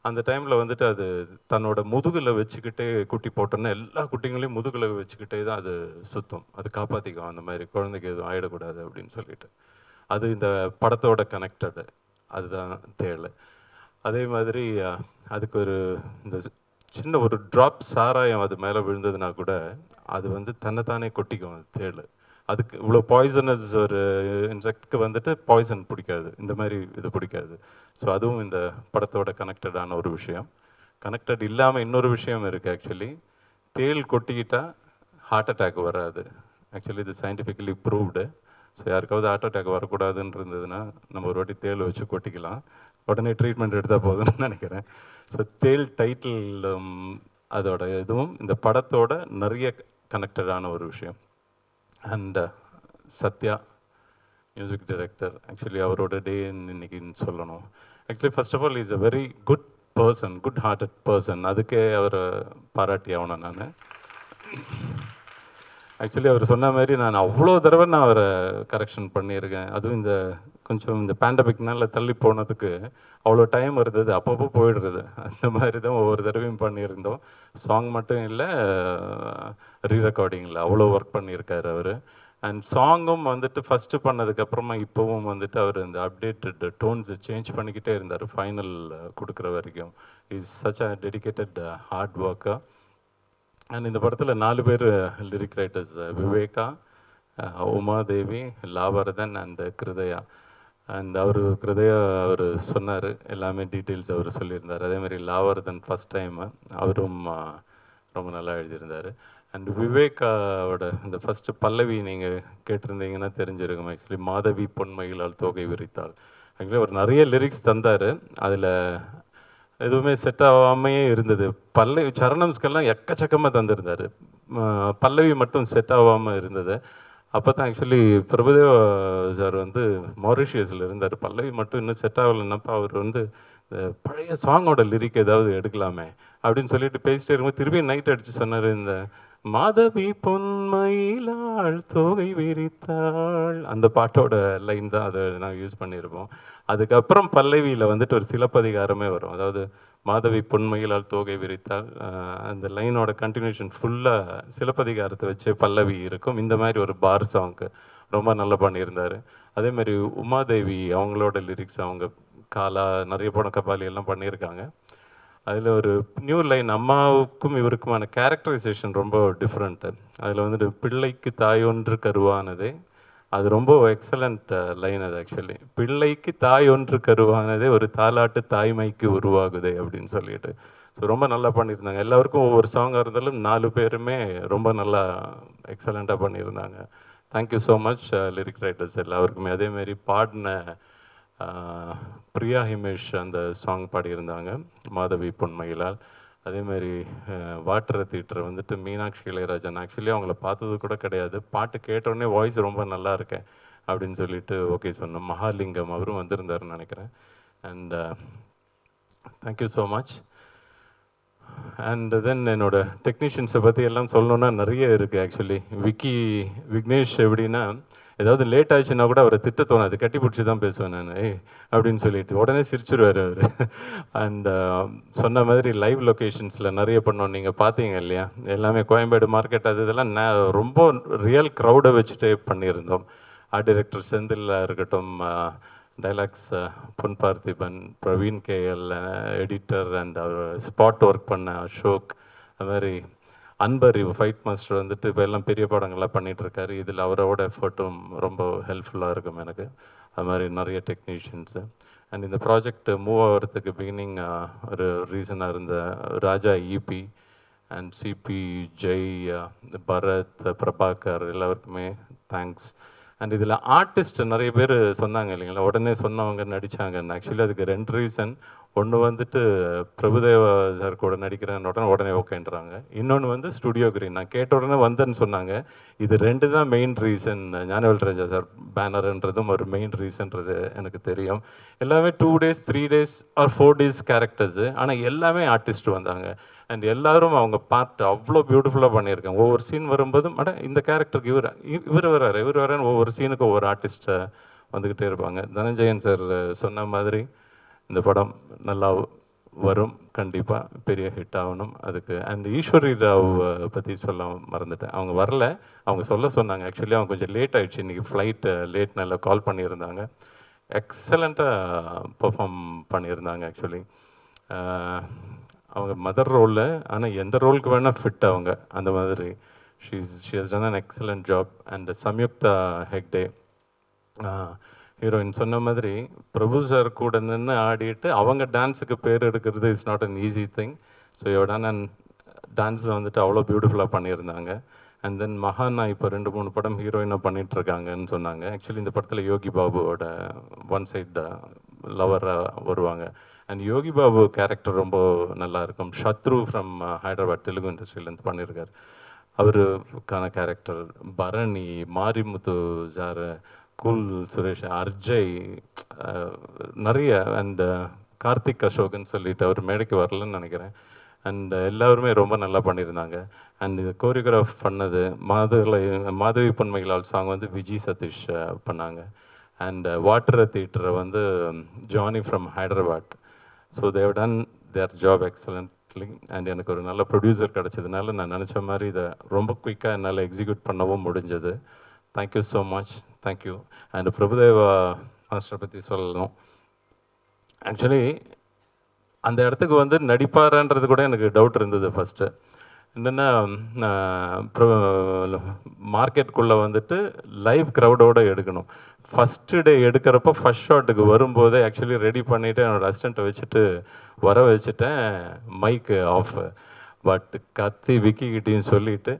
அந்த டைமில் வந்துட்டு அது தன்னோட முதுகில் வச்சுக்கிட்டே குட்டி போட்டோன்னா எல்லா குட்டிங்களையும் முதுகில் வச்சுக்கிட்டே தான் அது சுத்தம். அது காப்பாற்றிக்கும், அந்த மாதிரி குழந்தைக்கு எதுவும் ஆகிடக்கூடாது அப்படின்னு சொல்லிட்டு. அது இந்த படத்தோட கனெக்டடு, அதுதான் தேள். அதே மாதிரி அதுக்கு ஒரு இந்த சின்ன ஒரு ட்ராப் சாராயம் அது மேலே விழுந்ததுன்னா கூட அது வந்து தன்னைத்தானே கொட்டிக்கும் அது தேள். அதுக்கு இவ்வளோ பாய்சனஸ் ஒரு இன்செக்ட்க்கு வந்துட்டு பாய்சன் பிடிக்காது, இந்த மாதிரி இது பிடிக்காது. ஸோ அதுவும் இந்த படத்தோட கனெக்டடான ஒரு விஷயம். கனெக்டட் இல்லாமல் இன்னொரு விஷயம் இருக்குது. ஆக்சுவலி தேள் கொட்டிக்கிட்டால் ஹார்ட் அட்டாக் வராது. ஆக்சுவலி இது சயின்டிஃபிக்கலி ப்ரூவ்டு. ஸோ யாருக்காவது ஹார்ட் அட்டாக் வரக்கூடாதுன்னு இருந்ததுன்னா நம்ம ஒரு வாட்டி தேள் வச்சு கொட்டிக்கலாம், உடனே ட்ரீட்மெண்ட் எடுத்தால் போதும்னு நினைக்கிறேன். ஸோ தேள் டைட்டில் அதோட இதுவும் இந்த படத்தோட நிறைய கனெக்டடான ஒரு விஷயம். And Sathya music director, actually அவரோட டே இன்னைக்குன்னு சொல்லணும். Actually first of all is a very good person, good hearted person. அதுக்கே அவரை பாராட்டி ஆகணும் நான். ஆக்சுவலி அவர் சொன்ன மாதிரி நான் அவ்வளோ தடவை நான் அவரை கரெக்ஷன் பண்ணியிருக்கேன். அதுவும் இந்த கொஞ்சம் இந்த பேண்டமிக்னால தள்ளி போனதுக்கு அவ்வளோ டைம் இருந்தது, அப்பப்போ போயிடுறது. அந்த மாதிரி தான் ஒவ்வொரு தடவையும் பண்ணியிருந்தோம். சாங் மட்டும் இல்லை, ரீரெக்கார்டிங்கில் அவ்வளோ ஒர்க் பண்ணியிருக்காரு அவர். அண்ட் சாங்கும் வந்துட்டு ஃபஸ்ட்டு பண்ணதுக்கப்புறமா இப்போவும் வந்துட்டு அவர் இந்த அப்டேட்டட் டோன்ஸை சேஞ்ச் பண்ணிக்கிட்டே இருந்தார் ஃபைனல் கொடுக்குற வரைக்கும். Is such a dedicated hard ஒர்க்காக. அண்ட் இந்த படத்தில் 4 பேர் lyric writers, Viveka, Umadevi, Lavarathan and Kiruthaya. And Kiruthaya அவர் சொன்னார், எல்லாமே டீட்டெயில்ஸ் அவர் சொல்லியிருந்தார். அதேமாதிரி லாவரதன் ஃபஸ்ட் டைம் அவரும் ரொம்ப நல்லா எழுதியிருந்தார். அண்ட் விவேகாவோட இந்த ஃபஸ்ட்டு பல்லவி நீங்கள் கேட்டிருந்தீங்கன்னா தெரிஞ்சிருக்கும். ஆக்சுவலி மாதவி பொன்மயிலால் தோகை விரித்தாள். ஆக்சுவலி அவர் நிறைய லிரிக்ஸ் தந்தார், அதில் எதுவுமே செட் ஆகாமையே இருந்தது. பல்லவி சரணம்ஸ்கெல்லாம் எக்கச்சக்கமாக தந்திருந்தார், பல்லவி மட்டும் செட் ஆகாமல் இருந்தது. அப்போ தான் ஆக்சுவலி பிரபுதேவா சார் வந்து மாரிஷியஸில் இருந்தார். பல்லவி மட்டும் இன்னும் செட் ஆகலைன்னப்போ அவர் வந்து பழைய சாங்கோட லிரிக் ஏதாவது எடுக்கலாமே அப்படின்னு சொல்லிட்டு பேசிட்டே இருக்கும்போது திரும்பி நைட் அடித்து சொன்னார், இந்த மாதவி பொன்மயிலாள் தோகை விரித்தாள் அந்த பாட்டோட லைன் தான் அதை நாங்கள் யூஸ் பண்ணியிருப்போம். அதுக்கப்புறம் பல்லவியில் வந்துட்டு ஒரு சிலப்பதிகாரமே வரும். அதாவது மாதவி பொன்மயிலால் தோகை விரித்தால் அந்த லைனோட கண்டினியூஷன் ஃபுல்லாக சிலப்பதிகாரத்தை வச்சு பல்லவி இருக்கும். இந்த மாதிரி ஒரு பார் சாங்க்கு ரொம்ப நல்லா பண்ணியிருந்தார். அதேமாதிரி உமாதேவி அவங்களோட லிரிக்ஸ், அவங்க காலா நிறைய படம் கபாலி எல்லாம் பண்ணியிருக்காங்க. அதில் ஒரு நியூ லைன், அம்மாவுக்கும் இவருக்குமான கேரக்டரைசேஷன் ரொம்ப டிஃப்ரெண்ட்டு. அதில் வந்துட்டு பிள்ளைக்கு தாயொன்று கருவானதே, அது ரொம்ப எக்ஸலண்ட் லைன் அது. ஆக்சுவலி பிள்ளைக்கு தாய் ஒன்று கருவானதே ஒரு தாலாட்டு தாய்மைக்கு உருவாகுதே அப்படின்னு சொல்லிட்டு. ஸோ ரொம்ப நல்லா பண்ணியிருந்தாங்க. எல்லாருக்கும் ஒவ்வொரு சாங்காக இருந்தாலும் 4 பேருமே ரொம்ப நல்லா எக்ஸலண்ட்டாக பண்ணியிருந்தாங்க. Thank you so much lyric writers எல்லாருக்குமே. அதேமாரி பாடின பிரியா ஹிமேஷ் அந்த சாங் பாடியிருந்தாங்க மாதவி பொன்மயிலால். அதேமாதிரி வாட்டரை தீட்டர் வந்துட்டு மீனாட்சி இளையராஜன். ஆக்சுவலி அவங்கள பார்த்தது கூட கிடையாது, பாட்டு கேட்டோடனே வாய்ஸ் ரொம்ப நல்லா இருக்கேன் அப்படின்னு சொல்லிட்டு ஓகே சொன்னோம். மகாலிங்கம் அவரும் வந்திருந்தாருன்னு நினைக்கிறேன். And thank you so much. And then என்னோட டெக்னீஷியன்ஸை பற்றி எல்லாம் சொல்லணுன்னா நிறைய இருக்குது. ஆக்சுவலி விக்னேஷ் எப்படின்னா, ஏதாவது லேட் ஆச்சுன்னா கூட அவரை திட்ட தோணாது, கட்டி பிடிச்சி தான் பேசுவேன் நான் அப்படின்னு சொல்லிட்டு உடனே சிரிச்சிருவார் அவர். அண்ட் சொன்ன மாதிரி லைவ் லொக்கேஷன்ஸில் நிறைய பண்ணோம், நீங்கள் பார்த்தீங்க இல்லையா, எல்லாமே கோயம்பேடு மார்க்கெட் அது இதெல்லாம் ரொம்ப ரியல் க்ரௌடை வச்சுட்டே பண்ணியிருந்தோம். ஆர்ட் டைரக்டர் செந்திலாக இருக்கட்டும், dialogues Pon Parthiban, Praveen KL editor, and அவர் ஸ்பாட் ஒர்க் பண்ண அசோக், அது மாதிரி அன்பர் ஃபைட் மாஸ்டர் வந்துட்டு இப்போ எல்லாம் பெரிய படங்கள்லாம் பண்ணிகிட்ருக்காரு. இதில் அவரோட எஃபர்ட்டும் ரொம்ப ஹெல்ப்ஃபுல்லாக இருக்கும் எனக்கு. அது மாதிரி நிறைய டெக்னீஷியன்ஸு. அண்ட் இந்த ப்ராஜெக்ட் மூவ் ஆகிறதுக்கு பிகினிங் ஒரு ரீசனாக இருந்த Raja EP and CB Jai, Bharath, Prabhakar எல்லாருக்குமே தேங்க்ஸ். அண்ட் இதில் ஆர்டிஸ்ட் நிறைய பேர் சொன்னாங்க இல்லைங்களா, உடனே சொன்னவங்க நடித்தாங்கன்னு. ஆக்சுவலி அதுக்கு 2 ரீசன். ஒன்று வந்துட்டு பிரபுதேவா சார் கூட நடிக்கிறேன்னு உடனே ஓகேன்றாங்க. இன்னொன்று வந்து ஸ்டுடியோ கிரீன், நான் கேட்ட உடனே வந்தேன்னு சொன்னாங்க. இது 2 தான் main reason. Gnanavel Raja sir பேனருன்றதும் ஒரு மெயின் ரீசன்றது எனக்கு தெரியும். எல்லாமே 2 days 3 days or 4 days characters, ஆனால் எல்லாமே ஆர்டிஸ்ட் வந்தாங்க. அண்ட் எல்லோரும் அவங்க பார்ட் அவ்வளோ பியூட்டிஃபுல்லாக பண்ணியிருக்காங்க. ஒவ்வொரு சீன் வரும்போதும் இந்த கேரக்டருக்கு இவர் வர்றாரு ஒவ்வொரு சீனுக்கு ஒவ்வொரு ஆர்டிஸ்ட்டை வந்துக்கிட்டே இருப்பாங்க. தனஞ்சயன் சார் சொன்ன மாதிரி இந்த படம் நல்லா வரும், கண்டிப்பாக பெரிய ஹிட் ஆகணும் அதுக்கு. அண்ட் ஈஸ்வரி ராவ் பற்றி சொல்ல மறந்துட்டேன், அவங்க வரல, அவங்க சொன்னாங்க. ஆக்சுவலி அவங்க கொஞ்சம் லேட் ஆகிடுச்சு, இன்றைக்கி ஃப்ளைட்டு லேட் நல்லா கால் பண்ணியிருந்தாங்க. எக்ஸலண்ட்டாக பர்ஃபார்ம் பண்ணியிருந்தாங்க. ஆக்சுவலி அவங்க மதர் ரோலில், ஆனால் எந்த ரோலுக்கு வேணால் ஃபிட் அவங்க அந்த மாதிரி. She has done an excellent job. And Samyuktha Hegde heroine சொன்ன மாதிரி பிரபு சார் கூட நின்று ஆடிட்டு அவங்க டான்ஸுக்கு பேர் எடுக்கிறது it's not an easy thing. So யோடான் அண்ட் டான்ஸ் வந்துட்டு அவ்வளோ பியூட்டிஃபுல்லாக பண்ணியிருந்தாங்க. அண்ட் தென் மகானா இப்போ 2-3 படம் ஹீரோயினாக பண்ணிகிட்ருக்காங்கன்னு சொன்னாங்க. ஆக்சுவலி இந்த படத்தில் யோகி பாபுவோட ஒன் சைடு லவராக வருவாங்க. அண்ட் யோகி பாபு கேரக்டர் ரொம்ப நல்லா இருக்கும். ஷத்ரு ஃப்ரம் ஹைதராபாத் தெலுங்கு இண்டஸ்ட்ரியிலேருந்து பண்ணியிருக்கார். அவருக்கான character Bharani, Marimuthu sir, cool Suresh, Arjai, நிறைய. அண்ட் கார்த்திக் அசோக்னு சொல்லிட்டு அவர் மேடைக்கு வரலன்னு நினைக்கிறேன். அண்ட் எல்லாருமே ரொம்ப நல்லா பண்ணியிருந்தாங்க. அண்ட் இது கோரியோகிராஃப் பண்ணது மாதவி பொன்மைகளால் சாங் வந்து விஜய் சதீஷ் பண்ணாங்க. அண்ட் வாட்டர் தியேட்டரை வந்து Johnny from Hyderabad. So they've done their job excellently. And எனக்கு ஒரு நல்ல ப்ரொடியூசர் கிடச்சதுனால நான் நினச்ச மாதிரி இதை ரொம்ப குயிக்காக என்னால் எக்ஸிக்யூட் பண்ணவும் முடிஞ்சது. Thank you so much. Thank you. And Prabhudeva master பற்றி சொல்லணும். ஆக்சுவலி அந்த இடத்துக்கு வந்து நடிப்பாரான்றது கூட எனக்கு டவுட் இருந்தது ஃபஸ்ட்டு. என்னென்னா மார்க்கெட்டுக்குள்ளே வந்துட்டு லைவ் க்ரௌடோடு எடுக்கணும். ஃபஸ்ட்டு டே எடுக்கிறப்ப ஃபஸ்ட் ஷாட்டுக்கு வரும்போதே ஆக்சுவலி ரெடி பண்ணிவிட்டு என்னோடய அசிஸ்டண்ட்டை வச்சுட்டு வர வச்சுட்டேன். மைக்கு ஆஃப். பட் கத்தி விக்கிக்கிட்டின்னு சொல்லிவிட்டு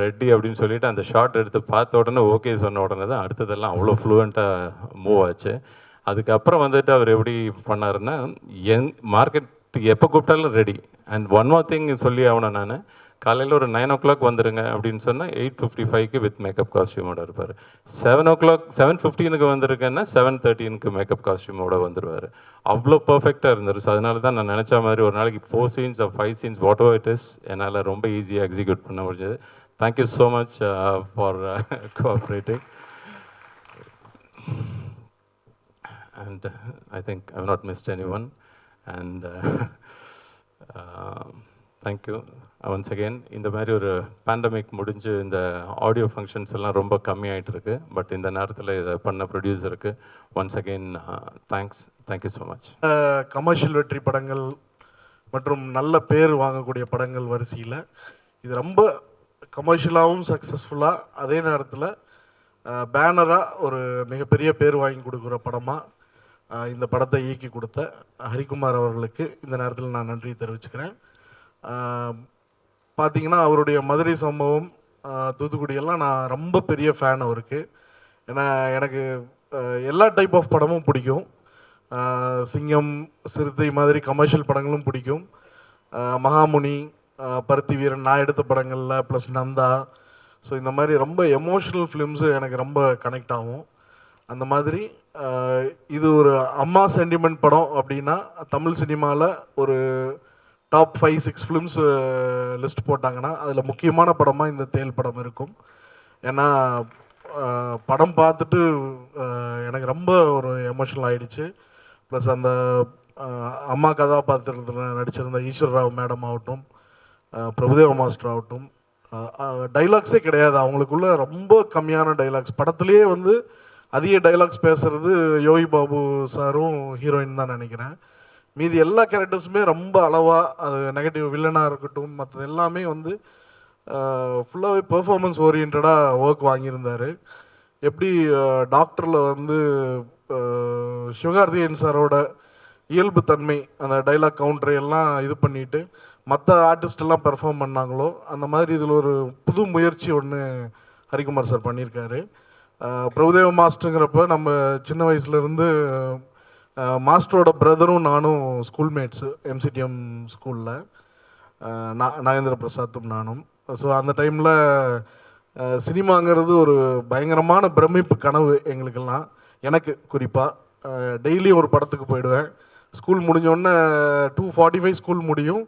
ரெடி அப்படின்னு சொல்லிவிட்டு அந்த ஷாட் எடுத்து பார்த்த உடனே ஓகே சொன்ன உடனே தான் அடுத்ததெல்லாம் அவ்வளோ ஃப்ளூவெண்ட்டாக மூவ் ஆச்சு. அதுக்கப்புறம் வந்துட்டு அவர் எப்படி பண்ணாருன்னா, மார்க்கெட்டுக்கு எப்போ கூப்பிட்டாலும் ready. And one more thing சொல்லி ஆகணும், நான் காலையில் ஒரு 9 o'clock வந்துடுங்க அப்படின்னு சொன்னால் 8:55 வித் மேக்கப் காஸ்டியூமோட இருப்பார். 7:15 வந்திருக்கேன்னா 7:13 மேக்கப் காஸ்டியூமோட வந்துடுவார். அவ்வளோ பர்ஃபெக்டாக இருந்தார். ஸோ அதனால தான் நான் நினச்ச மாதிரி ஒரு நாளைக்கு 4 scenes or 5 scenes what ever it is என்னால் ரொம்ப ஈஸியாக எக்ஸிக்யூட் பண்ண முடிஞ்சது. Thank you so much for cooperating. And I think I've not missed anyone. And thank you once again. இந்த மாதிரி ஒரு பேண்டமிக் முடிஞ்சு இந்த ஆடியோ ஃபங்க்ஷன்ஸ் எல்லாம் ரொம்ப கம்மியாயிட்டு இருக்கு. பட் இந்த நேரத்தில் இதை பண்ண ப்ரொடியூசருக்கு once again thank you so much. Commercial வெற்றி படங்கள் மற்றும் நல்ல பேர் வாங்கக்கூடிய படங்கள் வரிசையில் இது ரொம்ப கமர்ஷியலாகவும் சக்ஸஸ்ஃபுல்லாக, அதே நேரத்தில் பேனராக ஒரு மிகப்பெரிய பேர் வாங்கி கொடுக்குற படமாக இந்த படத்தை இயக்கி கொடுத்த ஹரிக்குமார் அவர்களுக்கு இந்த நேரத்தில் நான் நன்றி தெரிவிச்சுக்கிறேன். பார்த்திங்கன்னா அவருடைய மதுரை சம்பவம், தூத்துக்குடியெல்லாம் நான் ரொம்ப பெரிய ஃபேன் அவருக்கு. ஏன்னா எனக்கு எல்லா டைப் ஆஃப் படமும் பிடிக்கும். சிங்கம், சிறுத்தை மாதிரி கமர்ஷியல் படங்களும் பிடிக்கும். மகாமுனி, பருத்தி வீரன், நான் எடுத்த படங்களில் ப்ளஸ் நந்தா. ஸோ இந்த மாதிரி ரொம்ப எமோஷ்னல் ஃபிலிம்ஸு எனக்கு ரொம்ப கனெக்ட் ஆகும். அந்த மாதிரி இது ஒரு அம்மா சென்டிமெண்ட் படம் அப்படின்னா தமிழ் சினிமாவில் ஒரு டாப் 5-6 ஃபிலிம்ஸ் லிஸ்ட் போட்டாங்கன்னா அதில் முக்கியமான படமாக இந்த தேல் படம் இருக்கும். ஏன்னா படம் பார்த்துட்டு எனக்கு ரொம்ப ஒரு எமோஷனல் ஆகிடுச்சு. ப்ளஸ் அந்த அம்மா கதாபாத்திரத்தில் நடிச்சிருந்த ஈஸ்வர் ராவ் மேடம் ஆகட்டும், பிரபுதேவ மாஸ்டர் ஆகட்டும், டைலாக்ஸே கிடையாது அவங்களுக்குள்ள. ரொம்ப கம்மியான டைலாக்ஸ். படத்துலேயே வந்து அதிக டைலாக்ஸ் பேசுகிறது யோகி பாபு சாரும் ஹீரோயின் தான் நினைக்கிறேன். மீதி எல்லா கேரக்டர்ஸுமே ரொம்ப அளவாக, அது நெகட்டிவ் வில்லனாக இருக்கட்டும், மற்றது எல்லாமே வந்து ஃபுல்லாகவே பெர்ஃபார்மன்ஸ் ஓரியன்டாக ஒர்க் வாங்கியிருந்தார். எப்படி டாக்டரில் வந்து சிவகார்த்திகேயன் சாரோட இயல்பு தன்மை, அந்த டைலாக் கவுண்டரை எல்லாம் இது பண்ணிவிட்டு மற்ற ஆர்டிஸ்டெல்லாம் பெர்ஃபார்ம் பண்ணாங்களோ அந்த மாதிரி இதில் ஒரு புது முயற்சி ஒன்று ஹரிக்குமார் சார் பண்ணியிருக்காரு. பிரபுதேவ மாஸ்டருங்கிறப்ப நம்ம சின்ன வயசுலேருந்து மாஸ்டரோட பிரதரும் நானும் ஸ்கூல்மேட்ஸு எம்சிடிஎம் ஸ்கூலில், நாகேந்திர பிரசாத்தும் நானும். ஸோ அந்த டைமில் சினிமாங்கிறது ஒரு பயங்கரமான பிரமிப்பு கனவு எங்களுக்கெல்லாம். எனக்கு குறிப்பாக டெய்லி ஒரு படத்துக்கு போயிடுவேன். ஸ்கூல் முடிஞ்சோடனே 2:45 ஸ்கூல் முடியும்.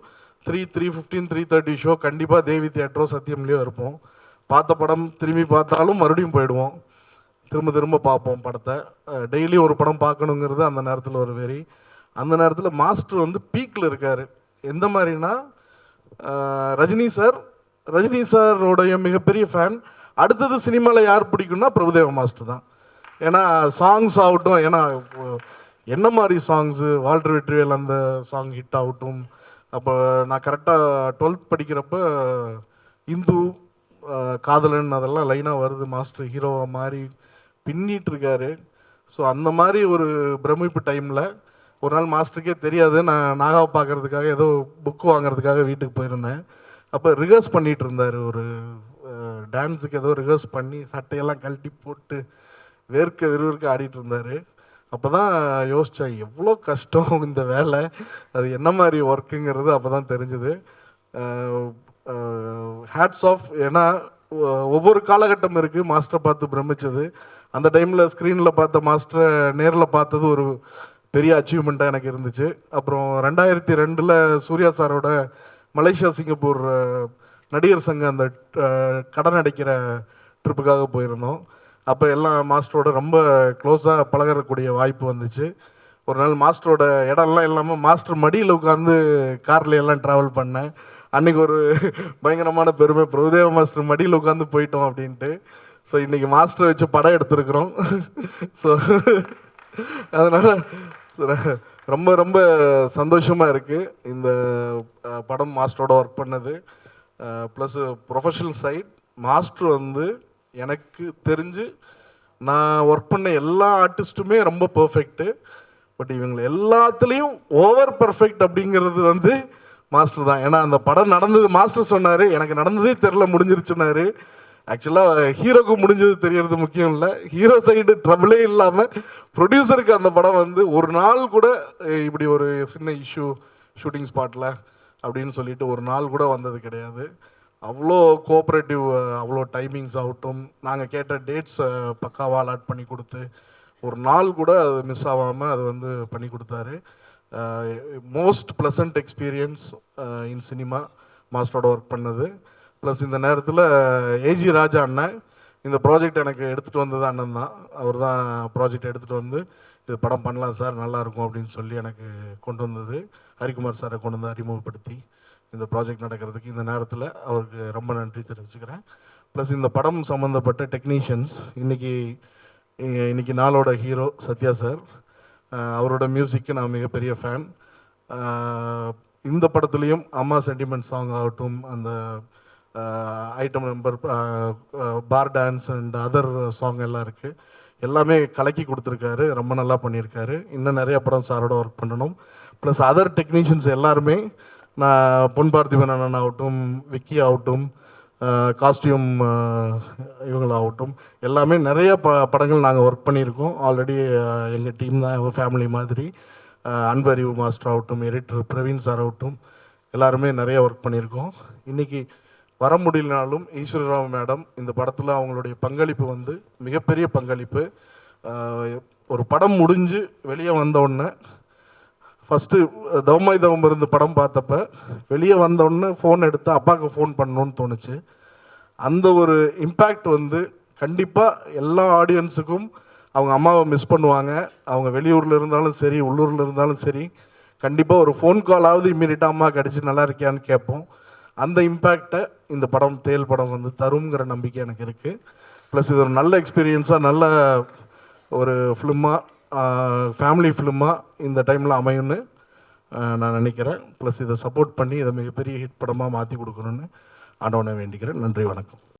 3:15 3:30 ஷோ கண்டிப்பாக தேவி தியேட்டரோ சத்தியம்லேயோ இருப்போம். பார்த்த படம் திரும்பி பார்த்தாலும் மறுபடியும் போயிடுவோம். திரும்ப திரும்ப பார்ப்போம் படத்தை. டெய்லி ஒரு படம் பார்க்கணுங்கிறது அந்த நேரத்தில் ஒரு வெறி. அந்த நேரத்தில் மாஸ்டர் வந்து பீக்கில் இருக்கார். எந்த மாதிரினா ரஜினி சாரோடைய மிகப்பெரிய ஃபேன். அடுத்தது சினிமாவில் யார் பிடிக்கும்னா பிரபுதேவ மாஸ்டர் தான். ஏன்னா சாங்ஸ் ஆகட்டும், ஏன்னா என்ன மாதிரி சாங்ஸு, வால்டர் வெற்றிவேல் அந்த சாங் ஹிட் ஆகட்டும், அப்போ நான் கரெக்டாக 12th படிக்கிறப்ப இந்து காதலன் அதெல்லாம் லைனாக வருது. மாஸ்டர் ஹீரோவை மாதிரி பின்னிட்டு இருக்காரு. ஸோ அந்த மாதிரி ஒரு பிரமிப்பு டைமில் ஒரு நாள் மாஸ்டருக்கே தெரியாது, நான் நாகாவை பார்க்குறதுக்காக ஏதோ புக்கு வாங்குறதுக்காக வீட்டுக்கு போயிருந்தேன். அப்போ ரிஹர்ஸ் பண்ணிகிட்டு இருந்தார், ஒரு டான்ஸுக்கு ஏதோ ரிஹர்ஸ் பண்ணி சட்டையெல்லாம் கழட்டி போட்டு வேர்க்க விறுவிறுக்க ஆடிட்டு இருந்தார். அப்போ தான் யோசித்தேன் எவ்வளோ கஷ்டம் இந்த வேலை, அது என்ன மாதிரி ஒர்க்குங்கிறது அப்போ தான் தெரிஞ்சுது. Hats off. ஏன்னா ஒவ்வொரு காலகட்டம் இருக்குது மாஸ்டரை பார்த்து பிரமிச்சது. அந்த டைமில் ஸ்க்ரீனில் பார்த்த மாஸ்டரை நேரில் பார்த்தது ஒரு பெரிய அச்சீவ்மெண்ட்டாக எனக்கு இருந்துச்சு. அப்புறம் 2002 சூர்யா சாரோட மலேசியா சிங்கப்பூர் நடிகர் சங்கம் அந்த கடன் அடைக்கிற ட்ரிப்புக்காக போயிருந்தோம். அப்போ எல்லாம் மாஸ்டரோட ரொம்ப க்ளோஸாக பழகக்கூடிய வாய்ப்பு வந்துச்சு. ஒரு நாள் மாஸ்டரோட இடம்லாம் இல்லாமல் மாஸ்டர் மடியில் உட்காந்து காரில் எல்லாம் ட்ராவல் பண்ணேன். அன்றைக்கி ஒரு பயங்கரமான பெருமை, பிரபுதேவா மாஸ்டர் மடியில் உட்காந்து போயிட்டோம் அப்படின்ட்டு. ஸோ இன்றைக்கி மாஸ்டரை வச்சு படம் எடுத்திருக்கிறோம். ஸோ அதனால் ரொம்ப ரொம்ப சந்தோஷமாக இருக்குது இந்த படம் மாஸ்டரோட ஒர்க் பண்ணது. ப்ளஸ் ப்ரொஃபஷனல் சைட் மாஸ்டர் வந்து எனக்கு தெரிஞ்சு நான் ஒர்க் பண்ண எல்லா ஆர்டிஸ்ட்டுமே ரொம்ப பர்ஃபெக்ட்டு. பட் இவங்க எல்லாத்துலேயும் ஓவர் பர்ஃபெக்ட் அப்படிங்கிறது வந்து மாஸ்டர் தான். ஏன்னா அந்த படம் நடந்தது மாஸ்டர் சொன்னார், எனக்கு நடந்ததே தெரில முடிஞ்சிருச்சுனாரு. ஆக்சுவலாக ஹீரோக்கு முடிஞ்சது தெரியறது முக்கியம் இல்லை, ஹீரோ சைடு ட்ரபிளே இல்லாமல் ப்ரொடியூசருக்கு அந்த படம் வந்து ஒரு நாள் கூட இப்படி ஒரு சின்ன இஷ்யூ ஷூட்டிங் ஸ்பாட்டில் அப்படின்னு சொல்லிட்டு ஒரு நாள் கூட வந்தது கிடையாது. அவ்வளோ கோஆப்ரேட்டிவ், அவ்வளோ டைமிங்ஸ் ஆகட்டும், நாங்கள் கேட்ட டேட்ஸை பக்காவாக அலாட் பண்ணி கொடுத்து ஒரு நாள் கூட அது மிஸ் ஆகாமல் அது வந்து பண்ணி கொடுத்தாரு. Most pleasant experience in cinema மாஸ்டரோட ஒர்க் பண்ணது. ப்ளஸ் இந்த நேரத்தில் ஏஜி ராஜா அண்ணன் இந்த ப்ராஜெக்ட் எனக்கு எடுத்துகிட்டு வந்தது அண்ணன் தான். அவர் தான் ப்ராஜெக்ட் எடுத்துகிட்டு வந்து இது படம் பண்ணலாம் சார் நல்லாயிருக்கும் அப்படின்னு சொல்லி எனக்கு கொண்டு வந்தது. ஹரிக்குமார் சாரை கொண்டு வந்து அறிமுகப்படுத்தி இந்த ப்ராஜெக்ட் நடக்கிறதுக்கு இந்த நேரத்தில் அவருக்கு ரொம்ப நன்றி தெரிவிச்சுக்கிறேன். ப்ளஸ் இந்த படம் சம்மந்தப்பட்ட டெக்னீஷியன்ஸ், இன்றைக்கி நாளோட ஹீரோ சத்யா சார், அவரோட மியூசிக்கு நான் மிகப்பெரிய ஃபேன். இந்த படத்துலேயும் அம்மா சென்டிமெண்ட் சாங் ஆகட்டும், அந்த item number, bar dance and other song எல்லாம் இருக்குது, எல்லாமே கலக்கி கொடுத்துருக்காரு, ரொம்ப நல்லா பண்ணியிருக்காரு. இன்னும் நிறைய படம் சாரோட ஒர்க் பண்ணணும். ப்ளஸ் அதர் டெக்னீஷியன்ஸ் எல்லாருமே, நான் பொன் பார்த்திபன் அண்ணன் ஆகட்டும், விக்கி ஆகட்டும், காஸ்டியூம் இவங்களாகட்டும், எல்லாமே நிறைய படங்கள் நாங்கள் ஒர்க் பண்ணியிருக்கோம் ஆல்ரெடி. எங்கள் டீம் தான் எங்கள் ஃபேமிலி மாதிரி. அன்பறிவு மாஸ்டர் ஆகட்டும், எடிட்டர் பிரவீன் சார் ஆகட்டும், எல்லாருமே நிறைய ஒர்க் பண்ணியிருக்கோம். இன்றைக்கி வர முடியலனாலும் ஈஸ்வரராவ் மேடம் இந்த படத்தில் அவங்களுடைய பங்களிப்பு வந்து மிகப்பெரிய பங்களிப்பு. ஒரு படம் முடிஞ்சு வெளியே வந்தோடனே ஃபஸ்ட்டு தவமாய் தவம் இருந்து படம் பார்த்தப்ப வெளியே வந்தோடனே ஃபோன் எடுத்து அப்பாவுக்கு ஃபோன் பண்ணணுன்னு தோணுச்சு. அந்த ஒரு இம்பேக்ட் வந்து கண்டிப்பாக எல்லா ஆடியன்ஸுக்கும் அவங்க அம்மாவை மிஸ் பண்ணுவாங்க. அவங்க வெளியூரில் இருந்தாலும் சரி, உள்ளூரில் இருந்தாலும் சரி, கண்டிப்பாக ஒரு ஃபோன் காலாவது இம்மீடியட்டாக அம்மா கிடச்சி நல்லா இருக்கியான்னு கேட்போம். அந்த இம்பேக்டை இந்த படம் தேல் படம் வந்து தருங்கிற நம்பிக்கை எனக்கு இருக்குது. ப்ளஸ் இது ஒரு நல்ல எக்ஸ்பீரியன்ஸாக, நல்ல ஒரு ஃபிலிமாக, ஃபேமிலி ஃபிலிமாக இந்த டைமில் அமையும்னு நான் நினைக்கிறேன். ப்ளஸ் இதை சப்போர்ட் பண்ணி இதை மிகப்பெரிய ஹிட் படமாக மாற்றி கொடுக்கணுன்னு ஆண்டவனை வேண்டிக்கிறேன். நன்றி, வணக்கம்.